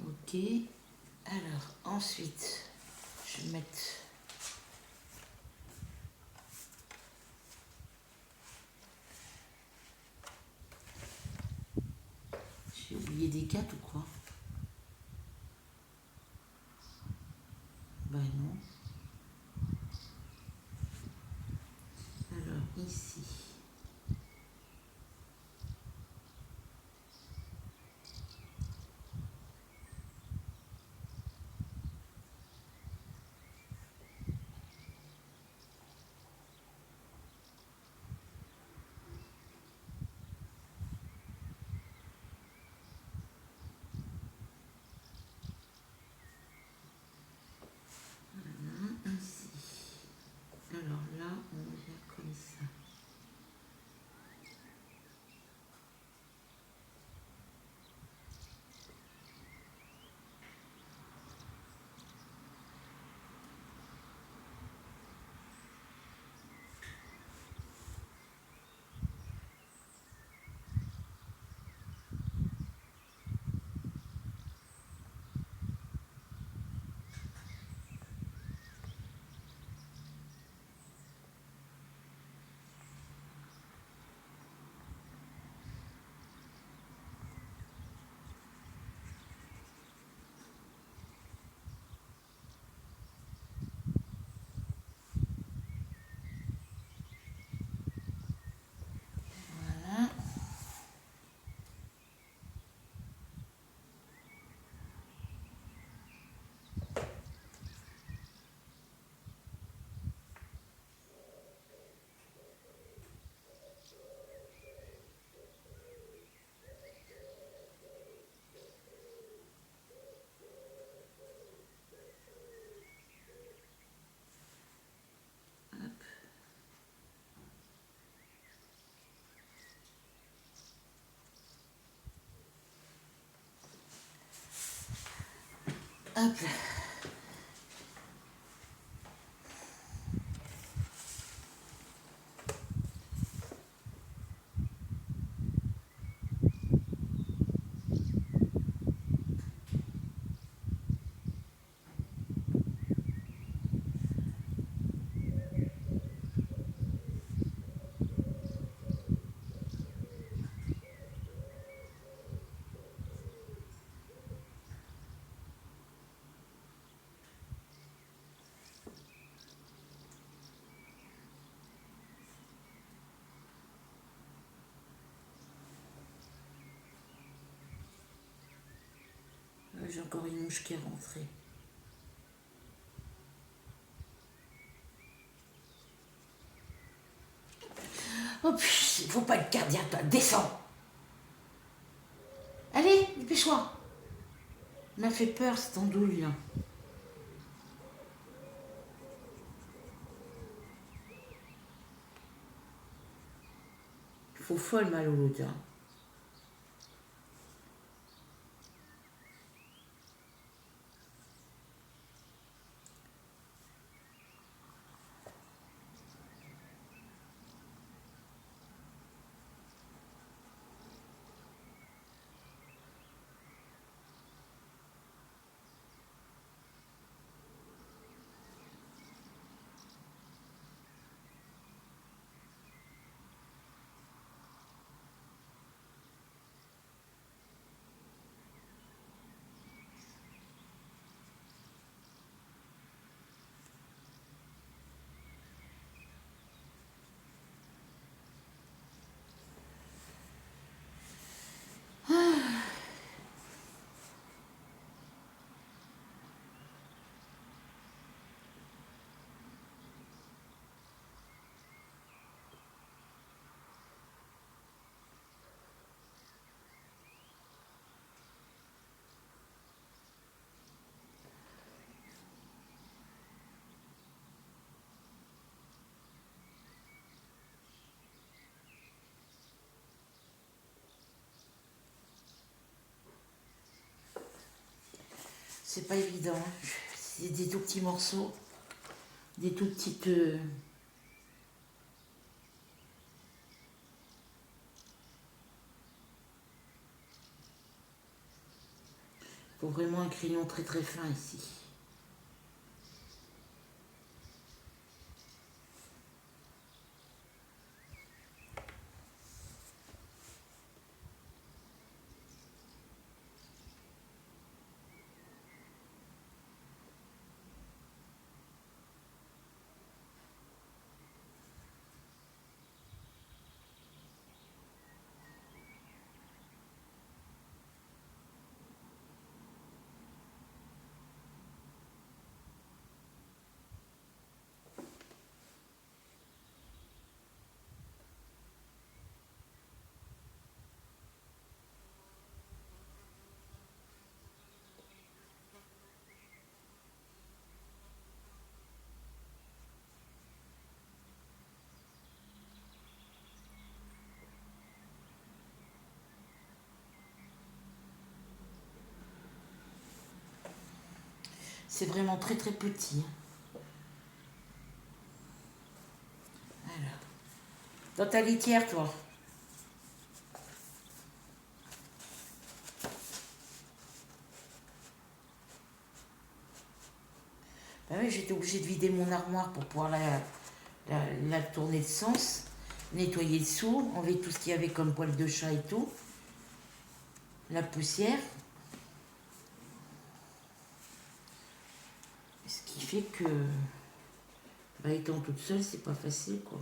Ok. Alors, ensuite, je vais mettre... J'ai oublié des 4 ou quoi? Ben non. Alors, ici. Hop. J'ai encore une mouche qui est rentrée. Oh putain, faut pas être cardiaque, toi. Descends. Allez, dépêche-toi. Il m'a fait peur, cette andouille, là. Il faut folle, mal au l'autre, hein. C'est pas évident. C'est des tout petits morceaux. Des tout petites... faut vraiment un crayon très très fin ici. C'est vraiment très très petit. Voilà. Dans ta litière, toi. Bah oui, j'étais obligée de vider mon armoire pour pouvoir la tourner de sens, nettoyer dessous, enlever tout ce qu'il y avait comme poil de chat et tout, la poussière. Ce qui fait que, bah, étant toute seule, c'est pas facile, quoi.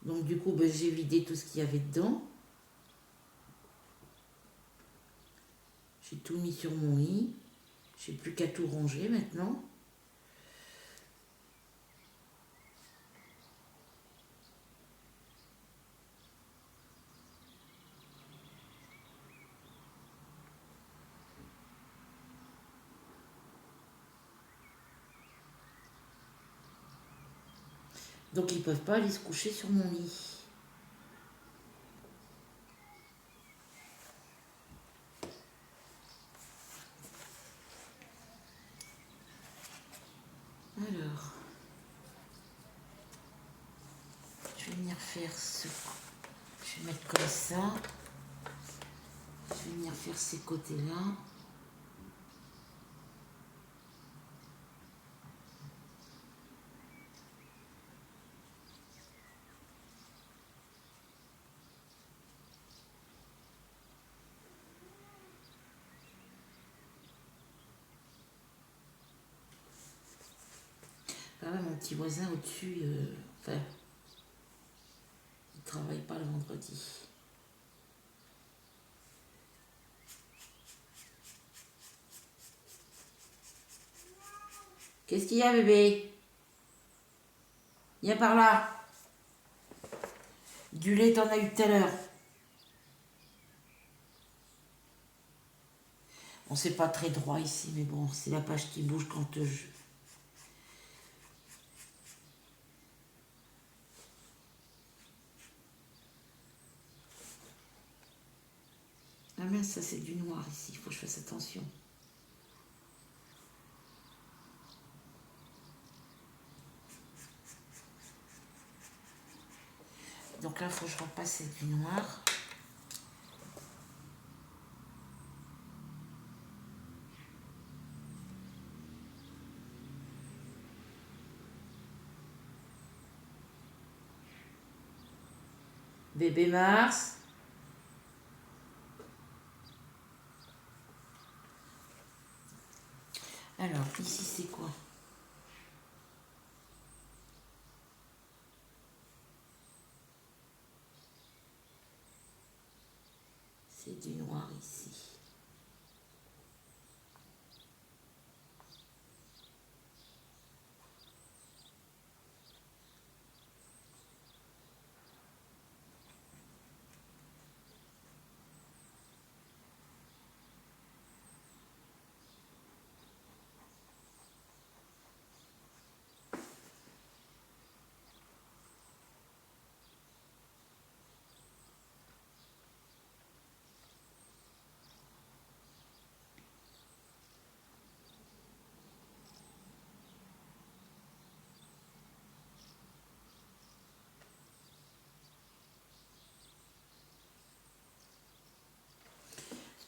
Donc du coup, bah, j'ai vidé tout ce qu'il y avait dedans. J'ai tout mis sur mon lit. J'ai plus qu'à tout ranger maintenant. Donc ils peuvent pas aller se coucher sur mon lit. venir faire ce... Je vais mettre comme ça. Je vais venir faire ces côtés-là. Ah ouais, mon petit voisin au-dessus, enfin, il travaille pas le vendredi. Qu'est-ce qu'il y a, bébé? Viens par là. Du lait, t'en as eu tout à l'heure. Bon, c'est pas très droit ici, mais bon, c'est la page qui bouge quand je... Ah mince, ça c'est du noir ici, il faut que je fasse attention. Donc là, il faut que je repasse du noir. Bébé Mars. Alors, ici, c'est quoi? C'est du noir ici.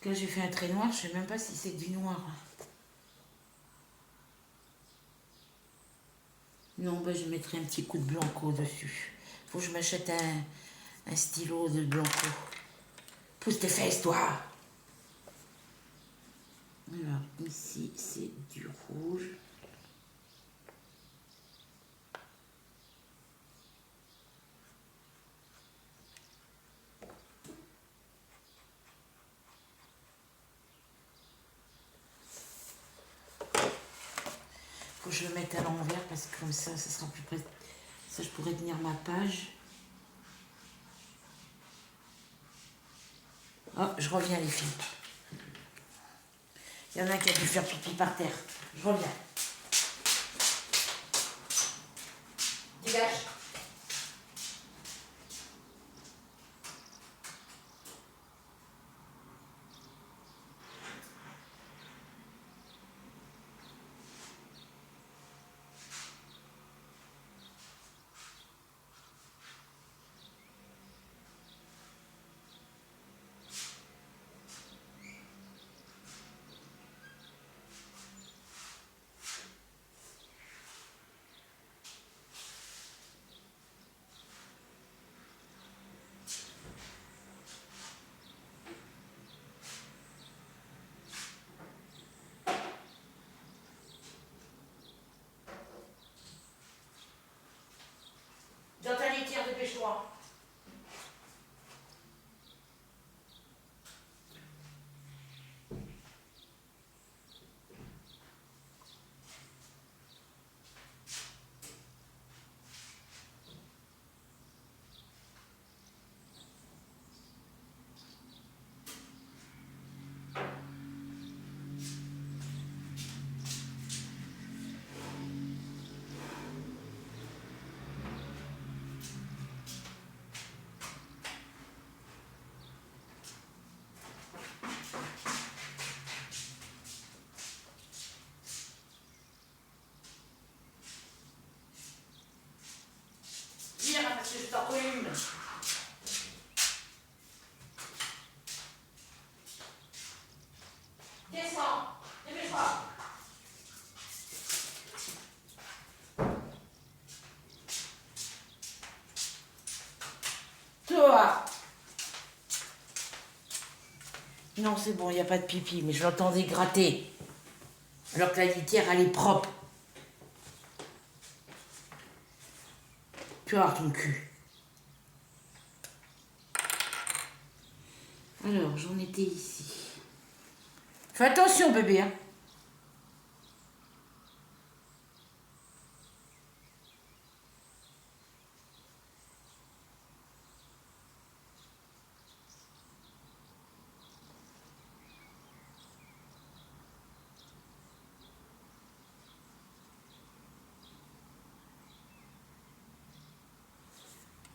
Là, j'ai fait un trait noir, je sais même pas si c'est du noir. Non, ben, je mettrai un petit coup de blanco dessus. Faut que je m'achète un stylo de blanco. Pousse tes fesses, toi! Alors, ici, c'est du rouge. Faut que je le mette à l'envers parce que comme ça sera plus près. Ça, je pourrais tenir ma page. Oh, je reviens, les filles. Il y en a qui a dû faire pipi par terre. Je reviens. Dégage. Non, c'est bon, il n'y a pas de pipi, mais je l'entendais gratter. Alors que la litière, elle est propre. Tu vas voir ton cul. Alors, j'en étais ici. Fais attention, bébé, hein.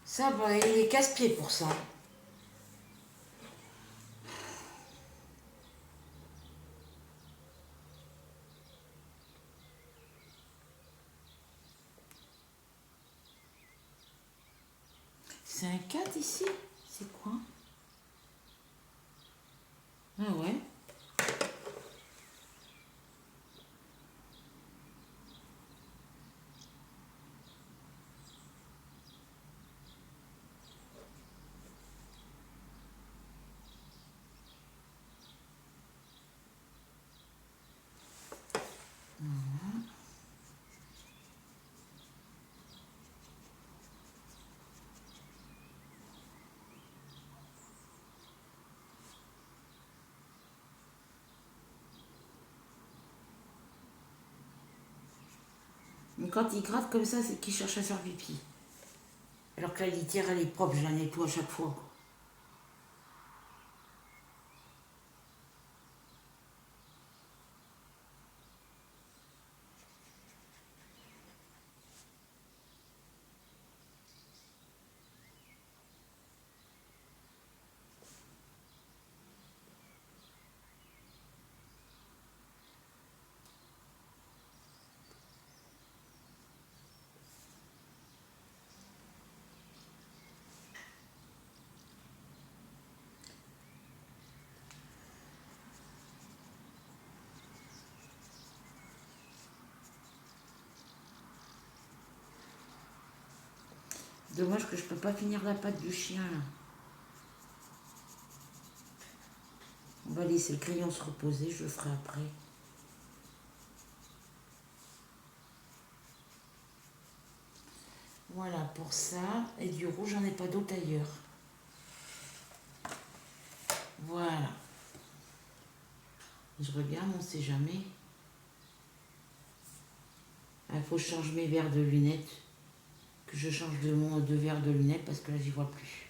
Ça va, il est casse-pied pour ça. C'est un 4 ici? C'est quoi? Ah ouais. Mais quand il gratte comme ça, c'est qu'il cherche à faire pipi. Alors que la litière, elle est propre, je la nettoie à chaque fois. Dommage que je peux pas finir la patte du chien là. On va laisser le crayon se reposer, je le ferai après. Voilà pour ça. Et du rouge, j'en ai pas d'autre ailleurs. Voilà. Je regarde, on sait jamais. Il faut que je change mes verres de lunettes. Que je change de verre de lunettes parce que là, j'y vois plus.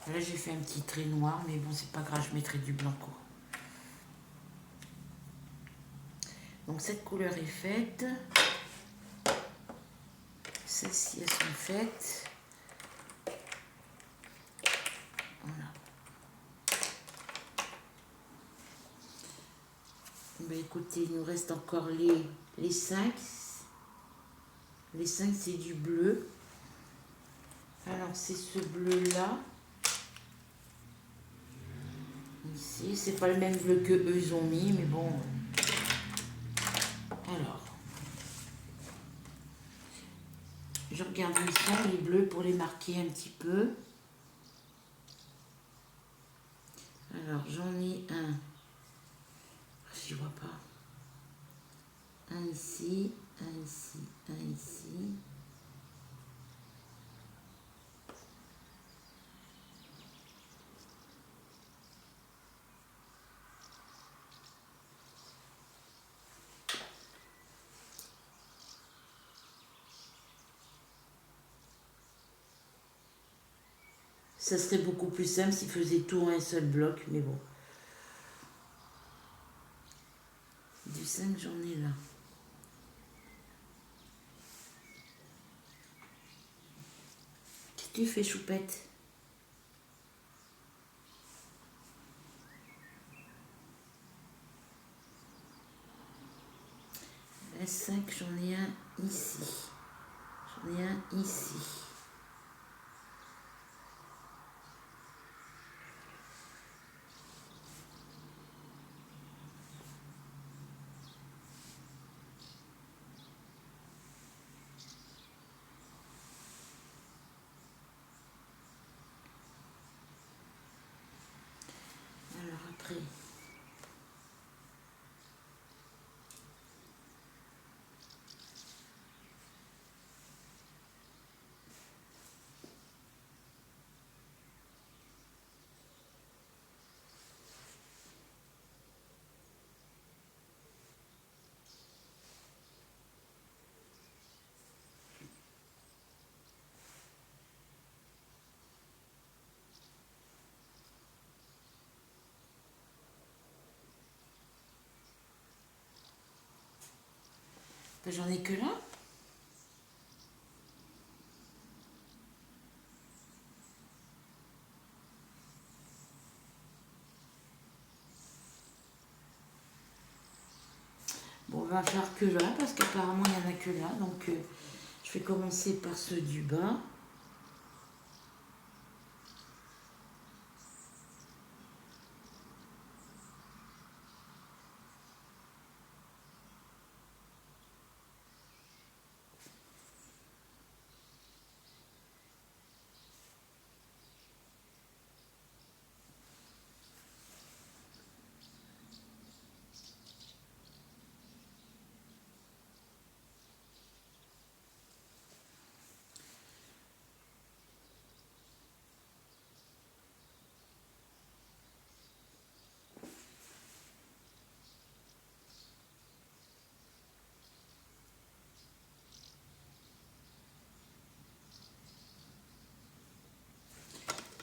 Là, j'ai fait un petit trait noir, mais bon, c'est pas grave, je mettrai du blanco. Donc, cette couleur est faite. Celles-ci, elles sont faites. Voilà. Ben, écoutez, il nous reste encore les 5. Les 5, c'est du bleu. Alors, c'est ce bleu-là. Ici, c'est pas le même bleu que eux ils ont mis, mais bon. Alors, je regarde où ils sont, les bleus, pour les marquer un petit peu. Alors, j'en ai un. Je vois pas. Un ici, un ici, un ici. Ça serait beaucoup plus simple s'ils faisaient tout en un seul bloc, mais bon. Du 5, j'en ai là. Qu'est-ce que tu fais, choupette? La 5, j'en ai un ici. J'en ai un ici. J'en ai que là. Bon, on va faire que là, parce qu'apparemment, il n'y en a que là. Donc, je vais commencer par ceux du bas.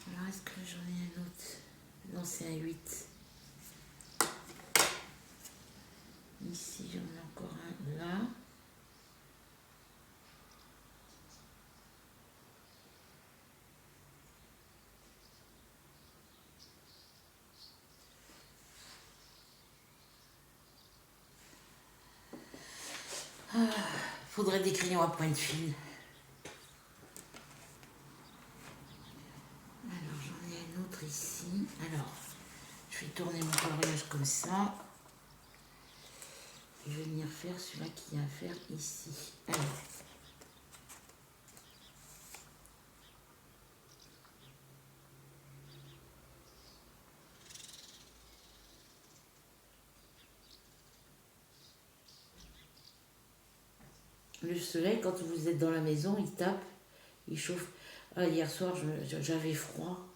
Alors, est-ce que j'en ai un autre? Non, c'est un 8. Ici, j'en ai encore un là. Faudrait des crayons à pointe fine. Alors, j'en ai un autre ici. Alors, je vais tourner mon coloriage comme ça. Je vais venir faire celui-là qui a à faire ici. Alors. Le soleil, quand vous êtes dans la maison, il tape, il chauffe. Ah, hier soir, j'avais froid.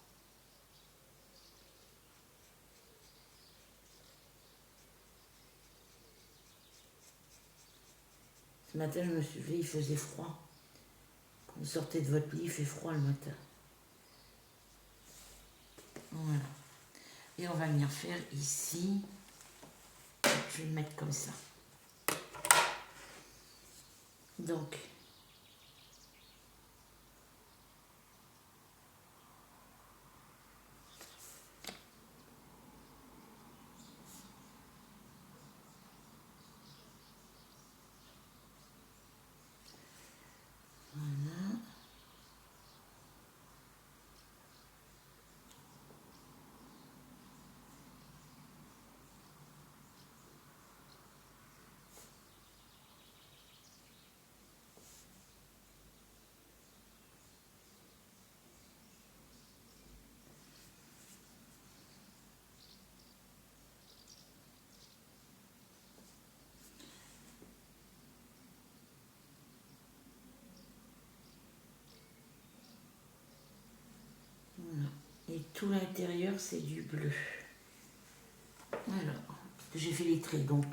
Ce matin, je me suis levée, il faisait froid. Quand vous sortez de votre lit, il fait froid le matin. Voilà. Et on va venir faire ici. Je vais le mettre comme ça. Donc, voilà. Voilà. Et tout l'intérieur, c'est du bleu. Alors, parce que j'ai fait les traits, donc...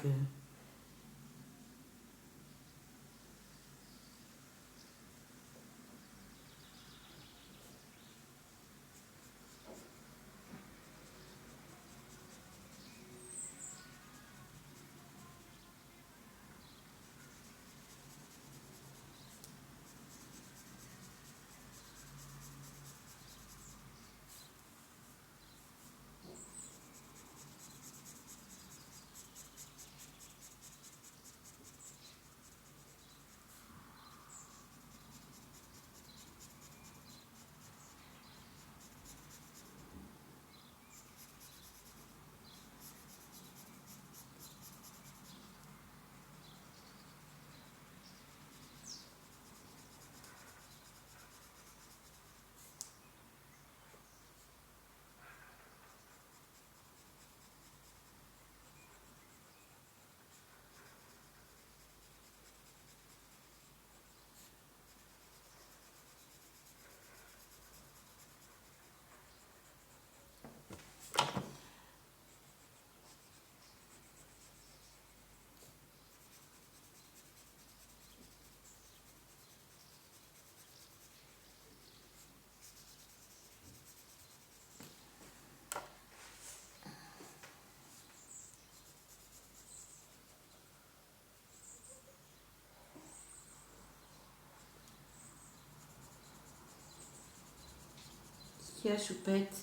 Qu'est-ce qu'il y a, Choupette?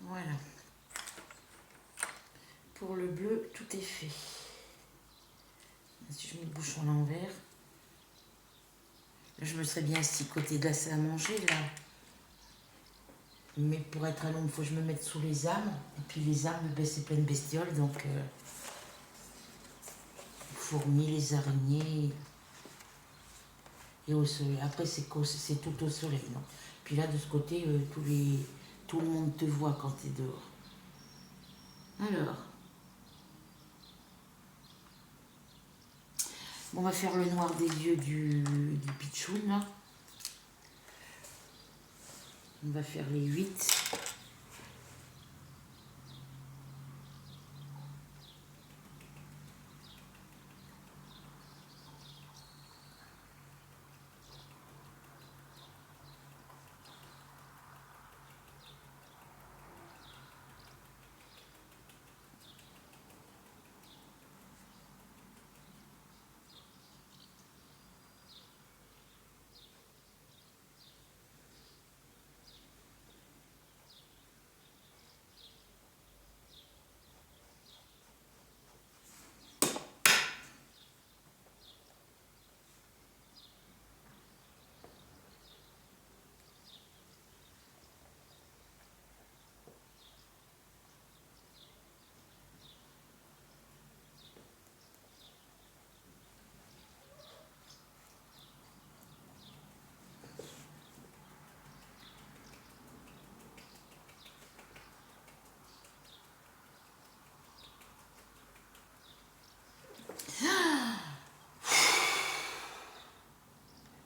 Voilà. Pour le bleu, tout est fait. Si je mets le bouchon à l'envers, là, je me serais bien assis côté de la salle à manger, là. Mais pour être à l'ombre, il faut que je me mette sous les arbres. Et puis les arbres, ben, c'est plein de bestioles, donc les fourmis, les araignées. Et au soleil. Après, c'est tout au soleil. Non. Puis là, de ce côté, tout le monde te voit quand tu es dehors. Alors, on va faire le noir des yeux du pitchoun, là. On va faire les 8.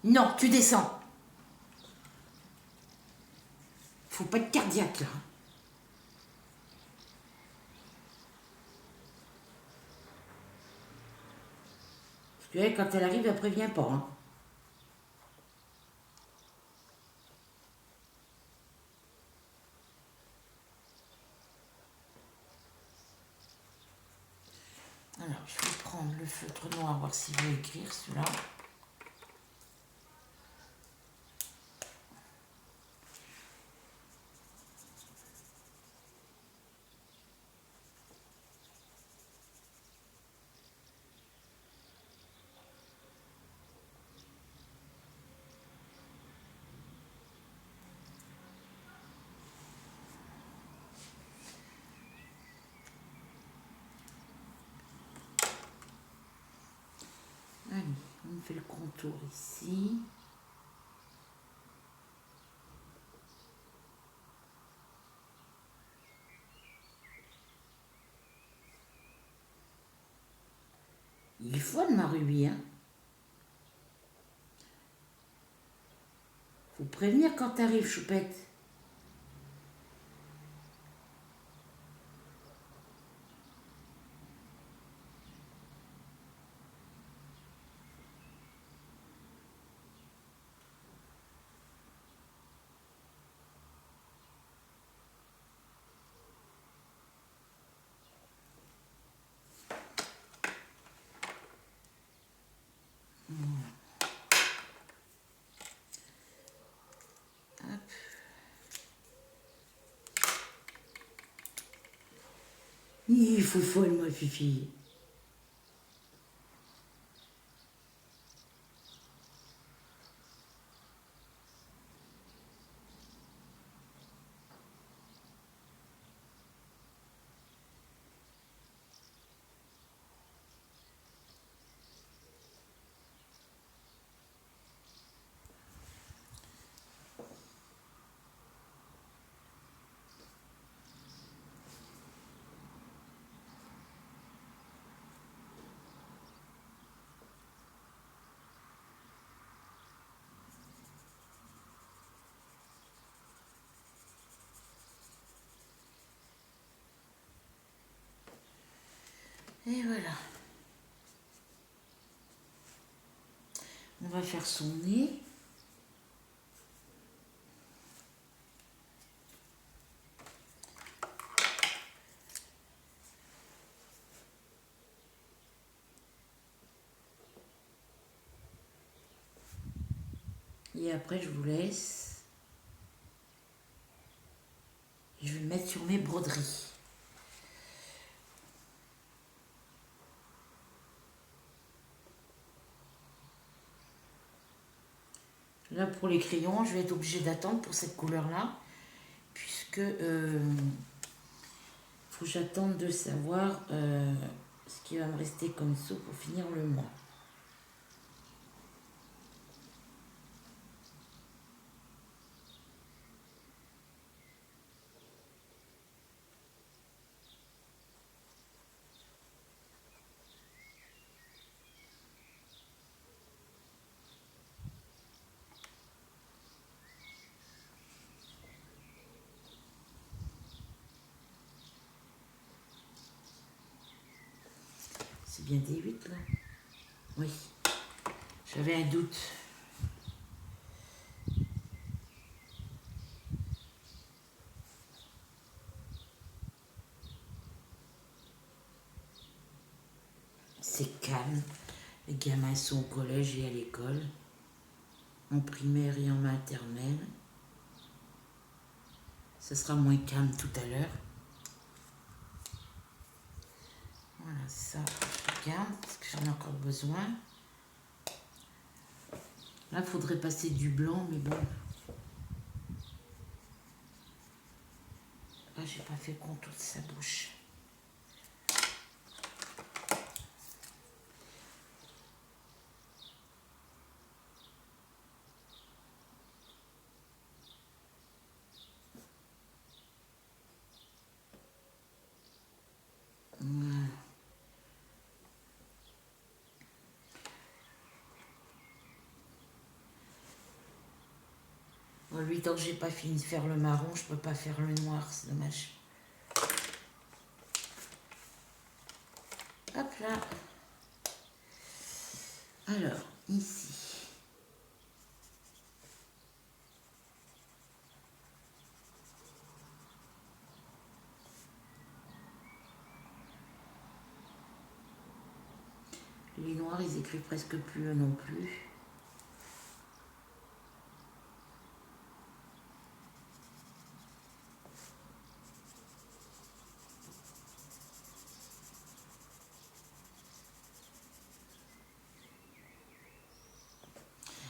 Non, tu descends. Faut pas être cardiaque, là. Parce que elle, quand elle arrive, elle prévient pas. Hein. Alors, je vais prendre le feutre noir, voir s'il veut écrire celui-là. Allez, on fait le contour ici. Il faut de ma rubis, hein. Faut prévenir quand t'arrives, Choupette. Il faut folle, moi, Fifi. Et voilà. On va faire son nez. Et après, je vous laisse. Je vais le mettre sur mes broderies. Là, pour les crayons, je vais être obligée d'attendre pour cette couleur-là, puisque faut que j'attende de savoir ce qui va me rester comme sous pour finir le mois. C'est bien des 8 là? Oui, j'avais un doute. C'est calme. Les gamins sont au collège et à l'école, en primaire et en maternelle. Ce sera moins calme tout à l'heure. Voilà, ça, je garde parce que j'en ai encore besoin. Là, il faudrait passer du blanc, mais bon. Là, j'ai pas fait le contour de sa bouche. Voilà. Bon, lui, tant que j'ai pas fini de faire le marron, je peux pas faire le noir, c'est dommage. Hop là. Alors, ici. Les noirs, ils écrivent presque plus eux non plus.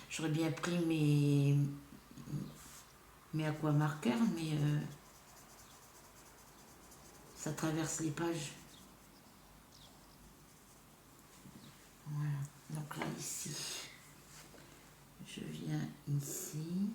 J'aurais bien pris mes aquamarqueurs, mais ça traverse les pages. Voilà. Donc là, ici, je viens ici.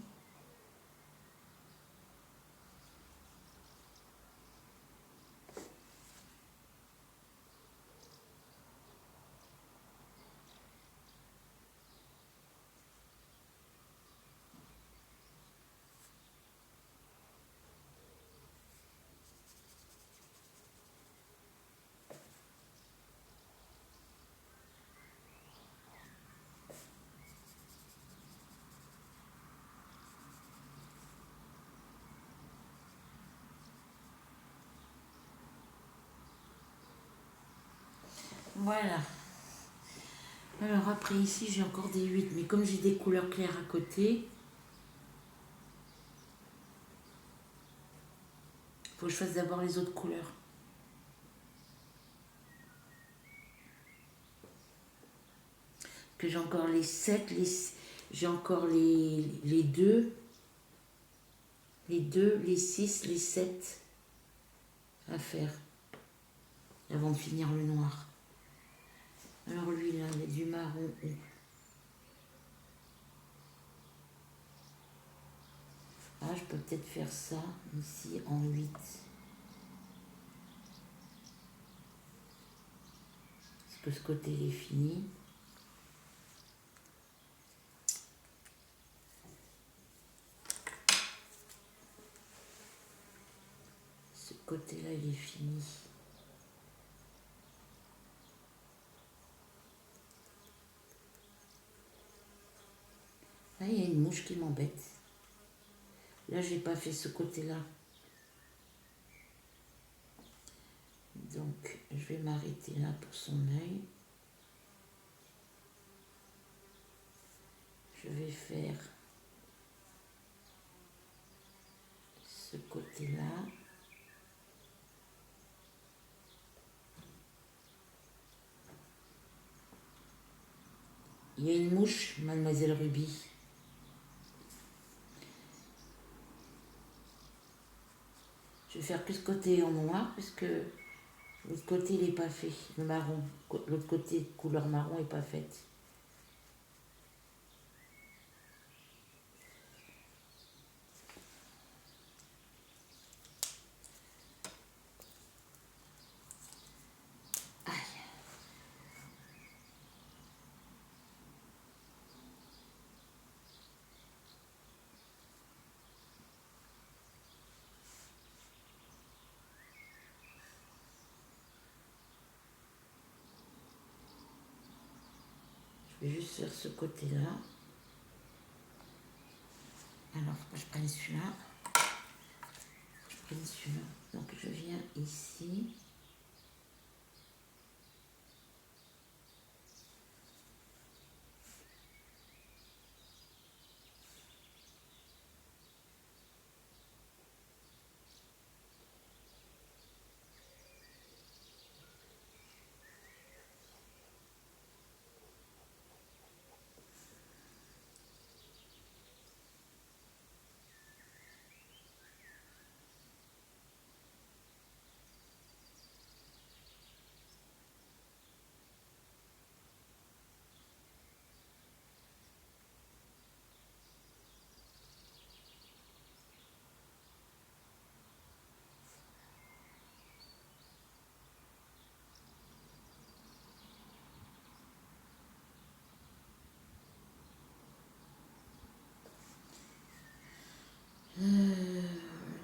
Voilà. Alors après ici, j'ai encore des 8, mais comme j'ai des couleurs claires à côté, il faut que je fasse d'abord les autres couleurs. Que j'ai encore les 7, j'ai encore les 2, les 6, les 7 à faire avant de finir le noir. Alors lui là, il y a du marron. Ah, je peux peut-être faire ça ici en 8. Parce que ce côté il est fini. Ce côté-là, il est fini. Là, il y a une mouche qui m'embête. Là, j'ai pas fait ce côté-là. Donc, je vais m'arrêter là pour son œil. Je vais faire là. Il y a une mouche, mademoiselle Ruby. Je vais faire que ce côté en noir parce que l'autre côté il n'est pas fait, le marron. L'autre côté couleur marron n'est pas faite. Je vais juste faire ce côté-là. Alors, je prends celui-là. Je prends celui-là. Donc, je viens ici.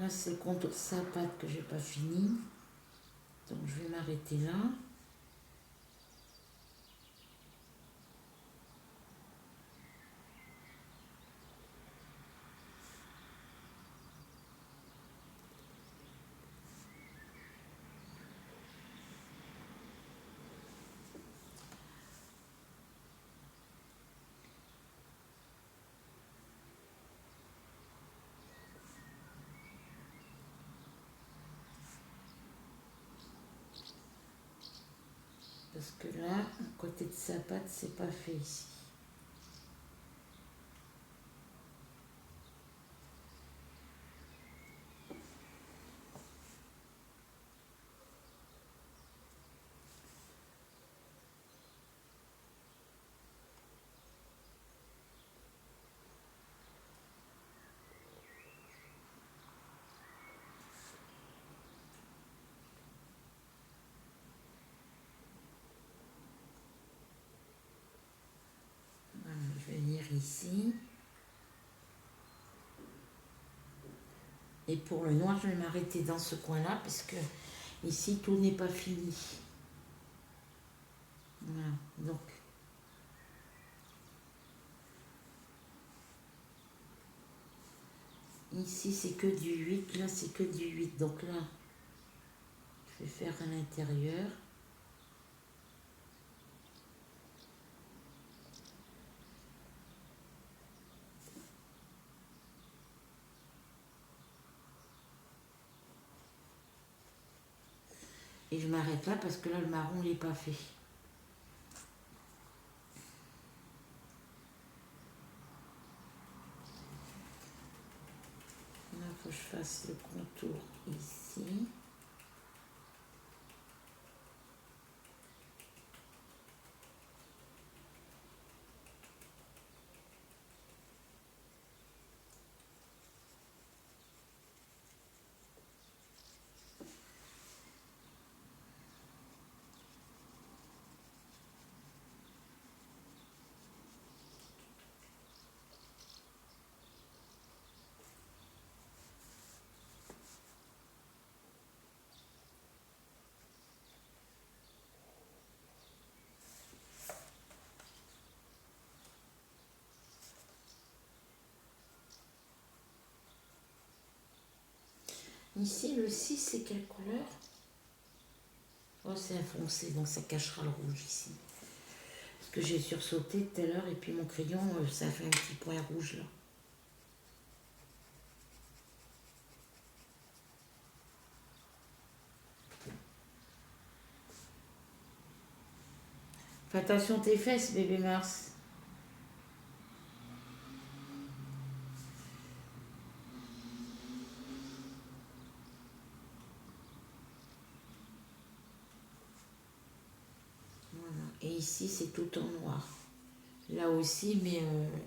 Là, c'est le contour sapate que j'ai pas fini. Donc, je vais m'arrêter là. Parce que là, côté de sapate, c'est pas fait ici. Voilà, je vais venir ici. Et pour le noir, je vais m'arrêter dans ce coin-là, parce que ici, tout n'est pas fini. Voilà, donc. Ici, c'est que du 8, là, c'est que du 8. Donc là, je vais faire à l'intérieur. Et je m'arrête là, parce que là, le marron, il n'est pas fait. Là, il faut que je fasse le contour ici. Ici, le 6, c'est quelle couleur? Oh, c'est un foncé, donc ça cachera le rouge ici. Parce que j'ai sursauté tout à l'heure, et puis mon crayon, ça fait un petit point rouge là. Fais attention tes fesses, bébé Mars. Voilà. Et ici, c'est tout en noir. Là aussi, mais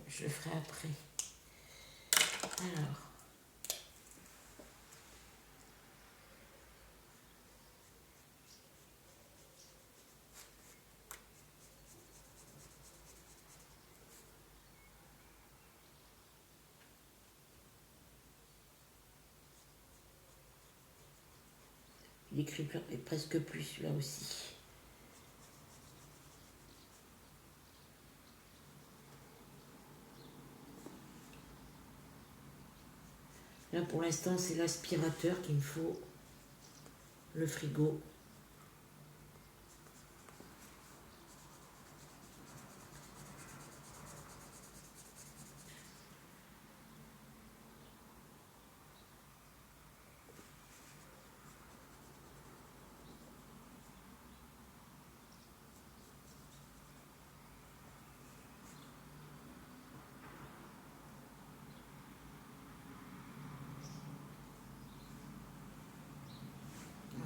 je le ferai après. Alors. Il écrit presque plus là aussi. Là pour l'instant c'est l'aspirateur qu'il me faut. Le frigo.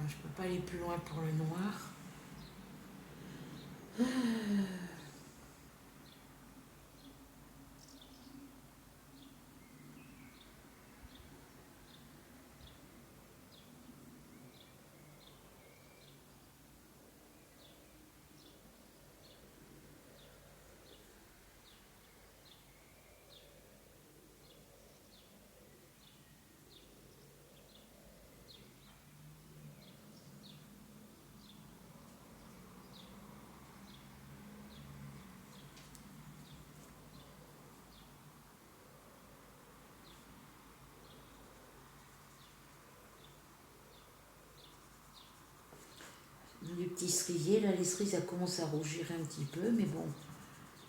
Je peux pas aller plus loin pour le noir. Les petits cerisiers, là les cerises ça commence à rougir un petit peu, mais bon,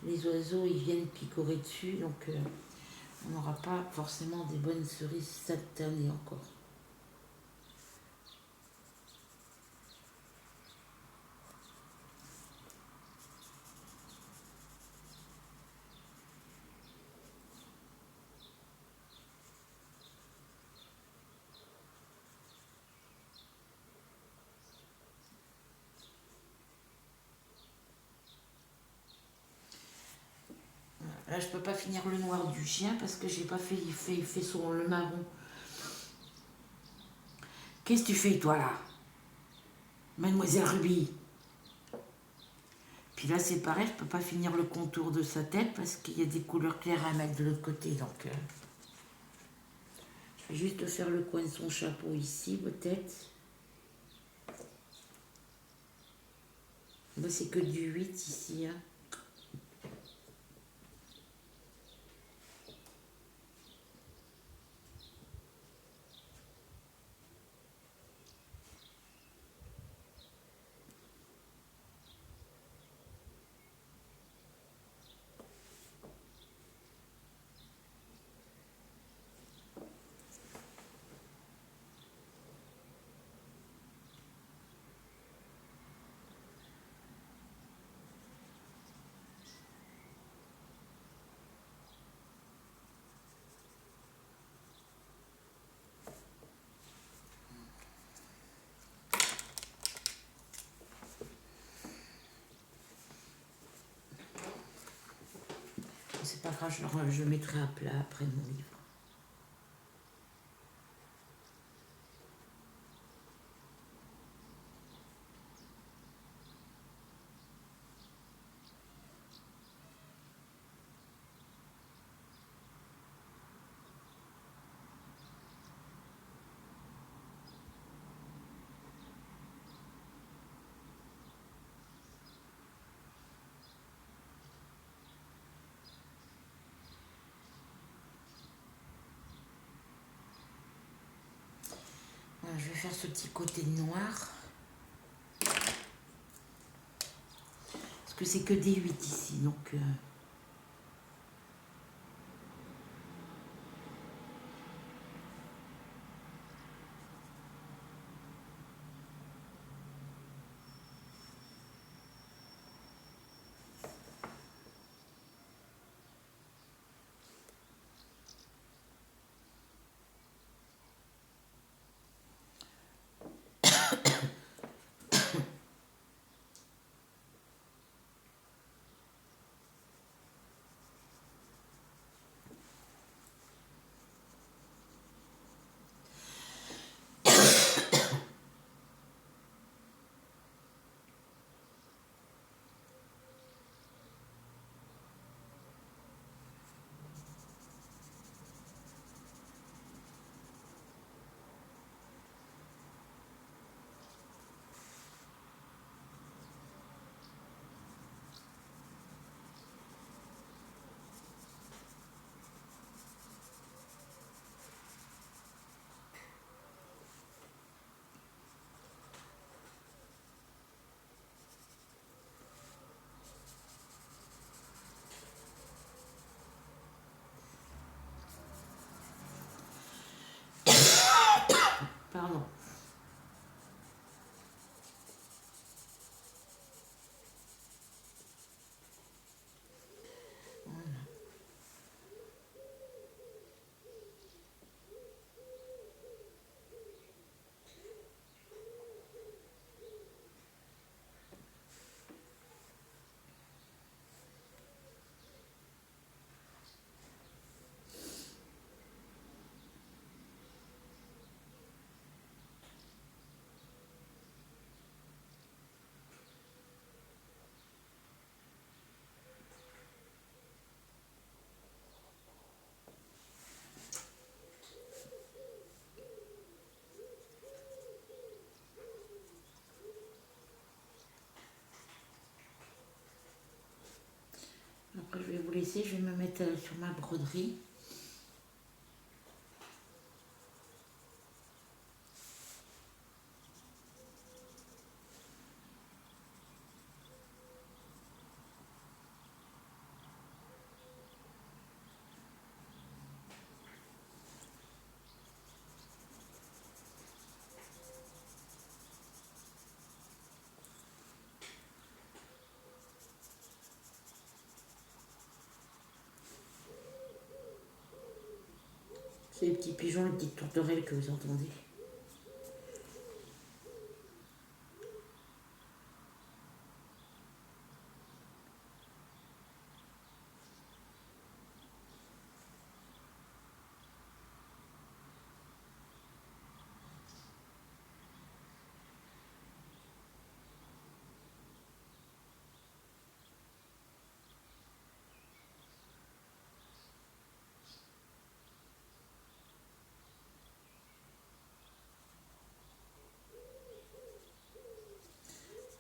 les oiseaux ils viennent picorer dessus, donc on n'aura pas forcément des bonnes cerises cette année encore. Là je peux pas finir le noir du chien parce que j'ai pas fait, il fait son le marron. Qu'est-ce que tu fais toi là, Mademoiselle Ruby? Puis là c'est pareil, je peux pas finir le contour de sa tête parce qu'il y a des couleurs claires à mettre de l'autre côté, donc je vais juste faire le coin de son chapeau ici peut-être. Bah, c'est que du 8 ici, hein. C'est pas grave, je le mettrai à plat après mon livre. Voilà, je vais faire ce petit côté noir. Parce que c'est que des 8 ici, donc... baisser, je vais me mettre sur ma broderie. C'est les petits pigeons, les petites tourterelles que vous entendez.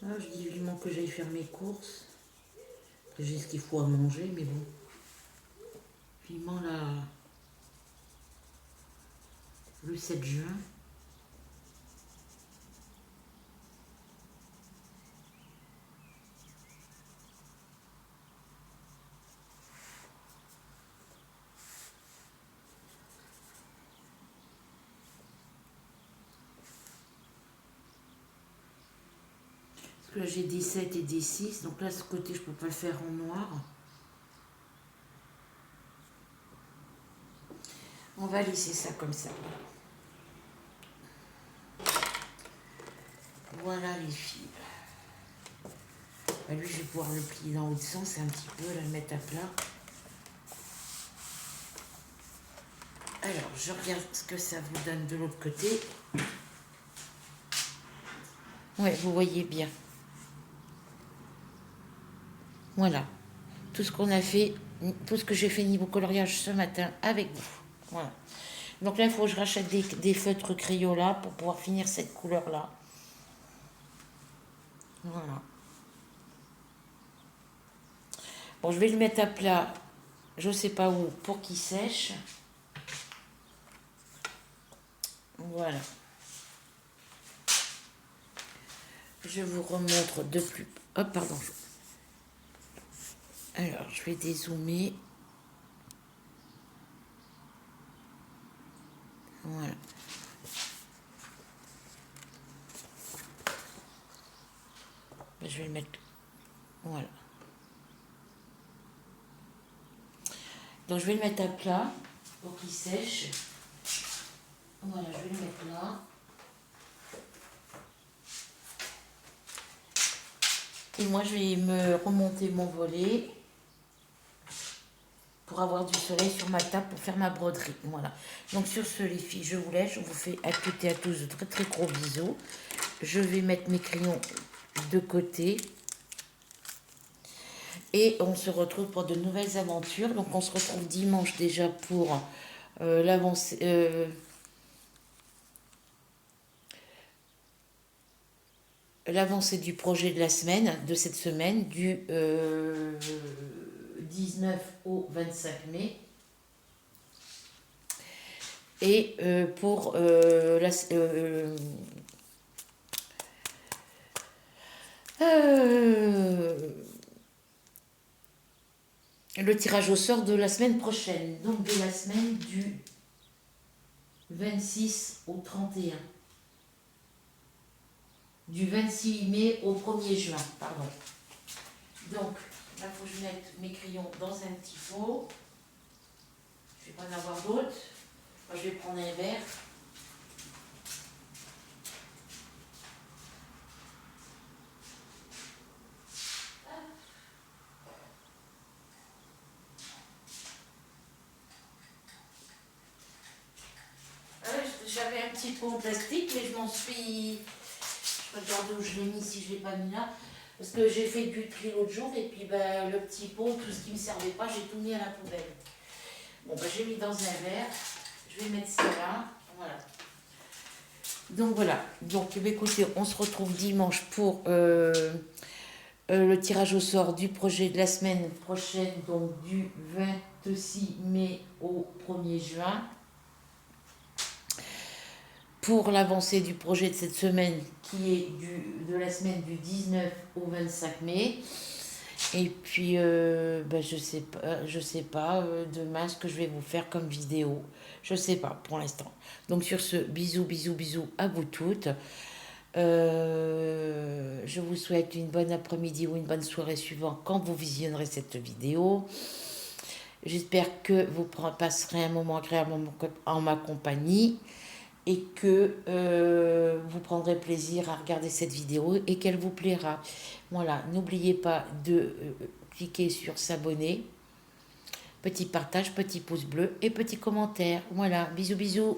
Ah, je dis vivement que j'aille faire mes courses. Après, j'ai ce qu'il faut à manger, mais bon. Vivement le 7 juin. Parce que là, j'ai des 7 et des 6. Donc là, ce côté, je peux pas le faire en noir. On va laisser ça comme ça. Voilà les filles. Bah, lui, je vais pouvoir le plier dans l'autre sens, un petit peu, là, le mettre à plat. Alors, je regarde ce que ça vous donne de l'autre côté. Ouais, vous voyez bien. Voilà. Tout ce qu'on a fait, tout ce que j'ai fait niveau coloriage ce matin avec vous. Voilà. Donc là, il faut que je rachète des feutres Crayola pour pouvoir finir cette couleur-là. Voilà. Bon, je vais le mettre à plat, je sais pas où, pour qu'il sèche. Voilà. Je vous remontre de plus. Hop, pardon. Alors, je vais dézoomer. Voilà. Je vais le mettre. Voilà. Donc, je vais le mettre à plat pour qu'il sèche. Voilà, je vais le mettre là. Et moi, je vais me remonter mon volet pour avoir du soleil sur ma table pour faire ma broderie. Voilà. Donc, sur ce, les filles, je vous laisse. Je vous fais à toutes et à tous de très très gros bisous. Je vais mettre mes crayons de côté. Et on se retrouve pour de nouvelles aventures. Donc, on se retrouve dimanche déjà pour l'avancée. L'avancée du projet de la semaine, de cette semaine, du 19 au 25 mai. Et pour le tirage au sort de la semaine prochaine, donc de la semaine du 26 au 31. Du 26 mai au 1er juin, pardon. Donc, là, il faut que je mette mes crayons dans un petit pot. Je ne vais pas en avoir d'autres. Moi, je vais prendre un verre. J'avais un petit pot en plastique, mais je m'en suis... Je regarde où je l'ai mis, si je ne l'ai pas mis là. Parce que j'ai fait du tri l'autre jour, et puis ben, le petit pot, tout ce qui ne me servait pas, j'ai tout mis à la poubelle. Bon, ben, j'ai mis dans un verre. Je vais mettre ça là. Voilà. Donc voilà. Donc écoutez, on se retrouve dimanche pour le tirage au sort du projet de la semaine prochaine, donc du 26 mai au 1er juin. Pour l'avancée du projet de cette semaine, qui est de la semaine du 19 au 25 mai. Et puis, je sais pas demain ce que je vais vous faire comme vidéo. Je sais pas pour l'instant. Donc sur ce, bisous, bisous, bisous à vous toutes. Je vous souhaite une bonne après-midi ou une bonne soirée suivant quand vous visionnerez cette vidéo. J'espère que vous passerez un moment agréable en ma compagnie et que vous prendrez plaisir à regarder cette vidéo et qu'elle vous plaira. Voilà, n'oubliez pas de cliquer sur s'abonner, petit partage, petit pouce bleu et petit commentaire. Voilà, bisous bisous.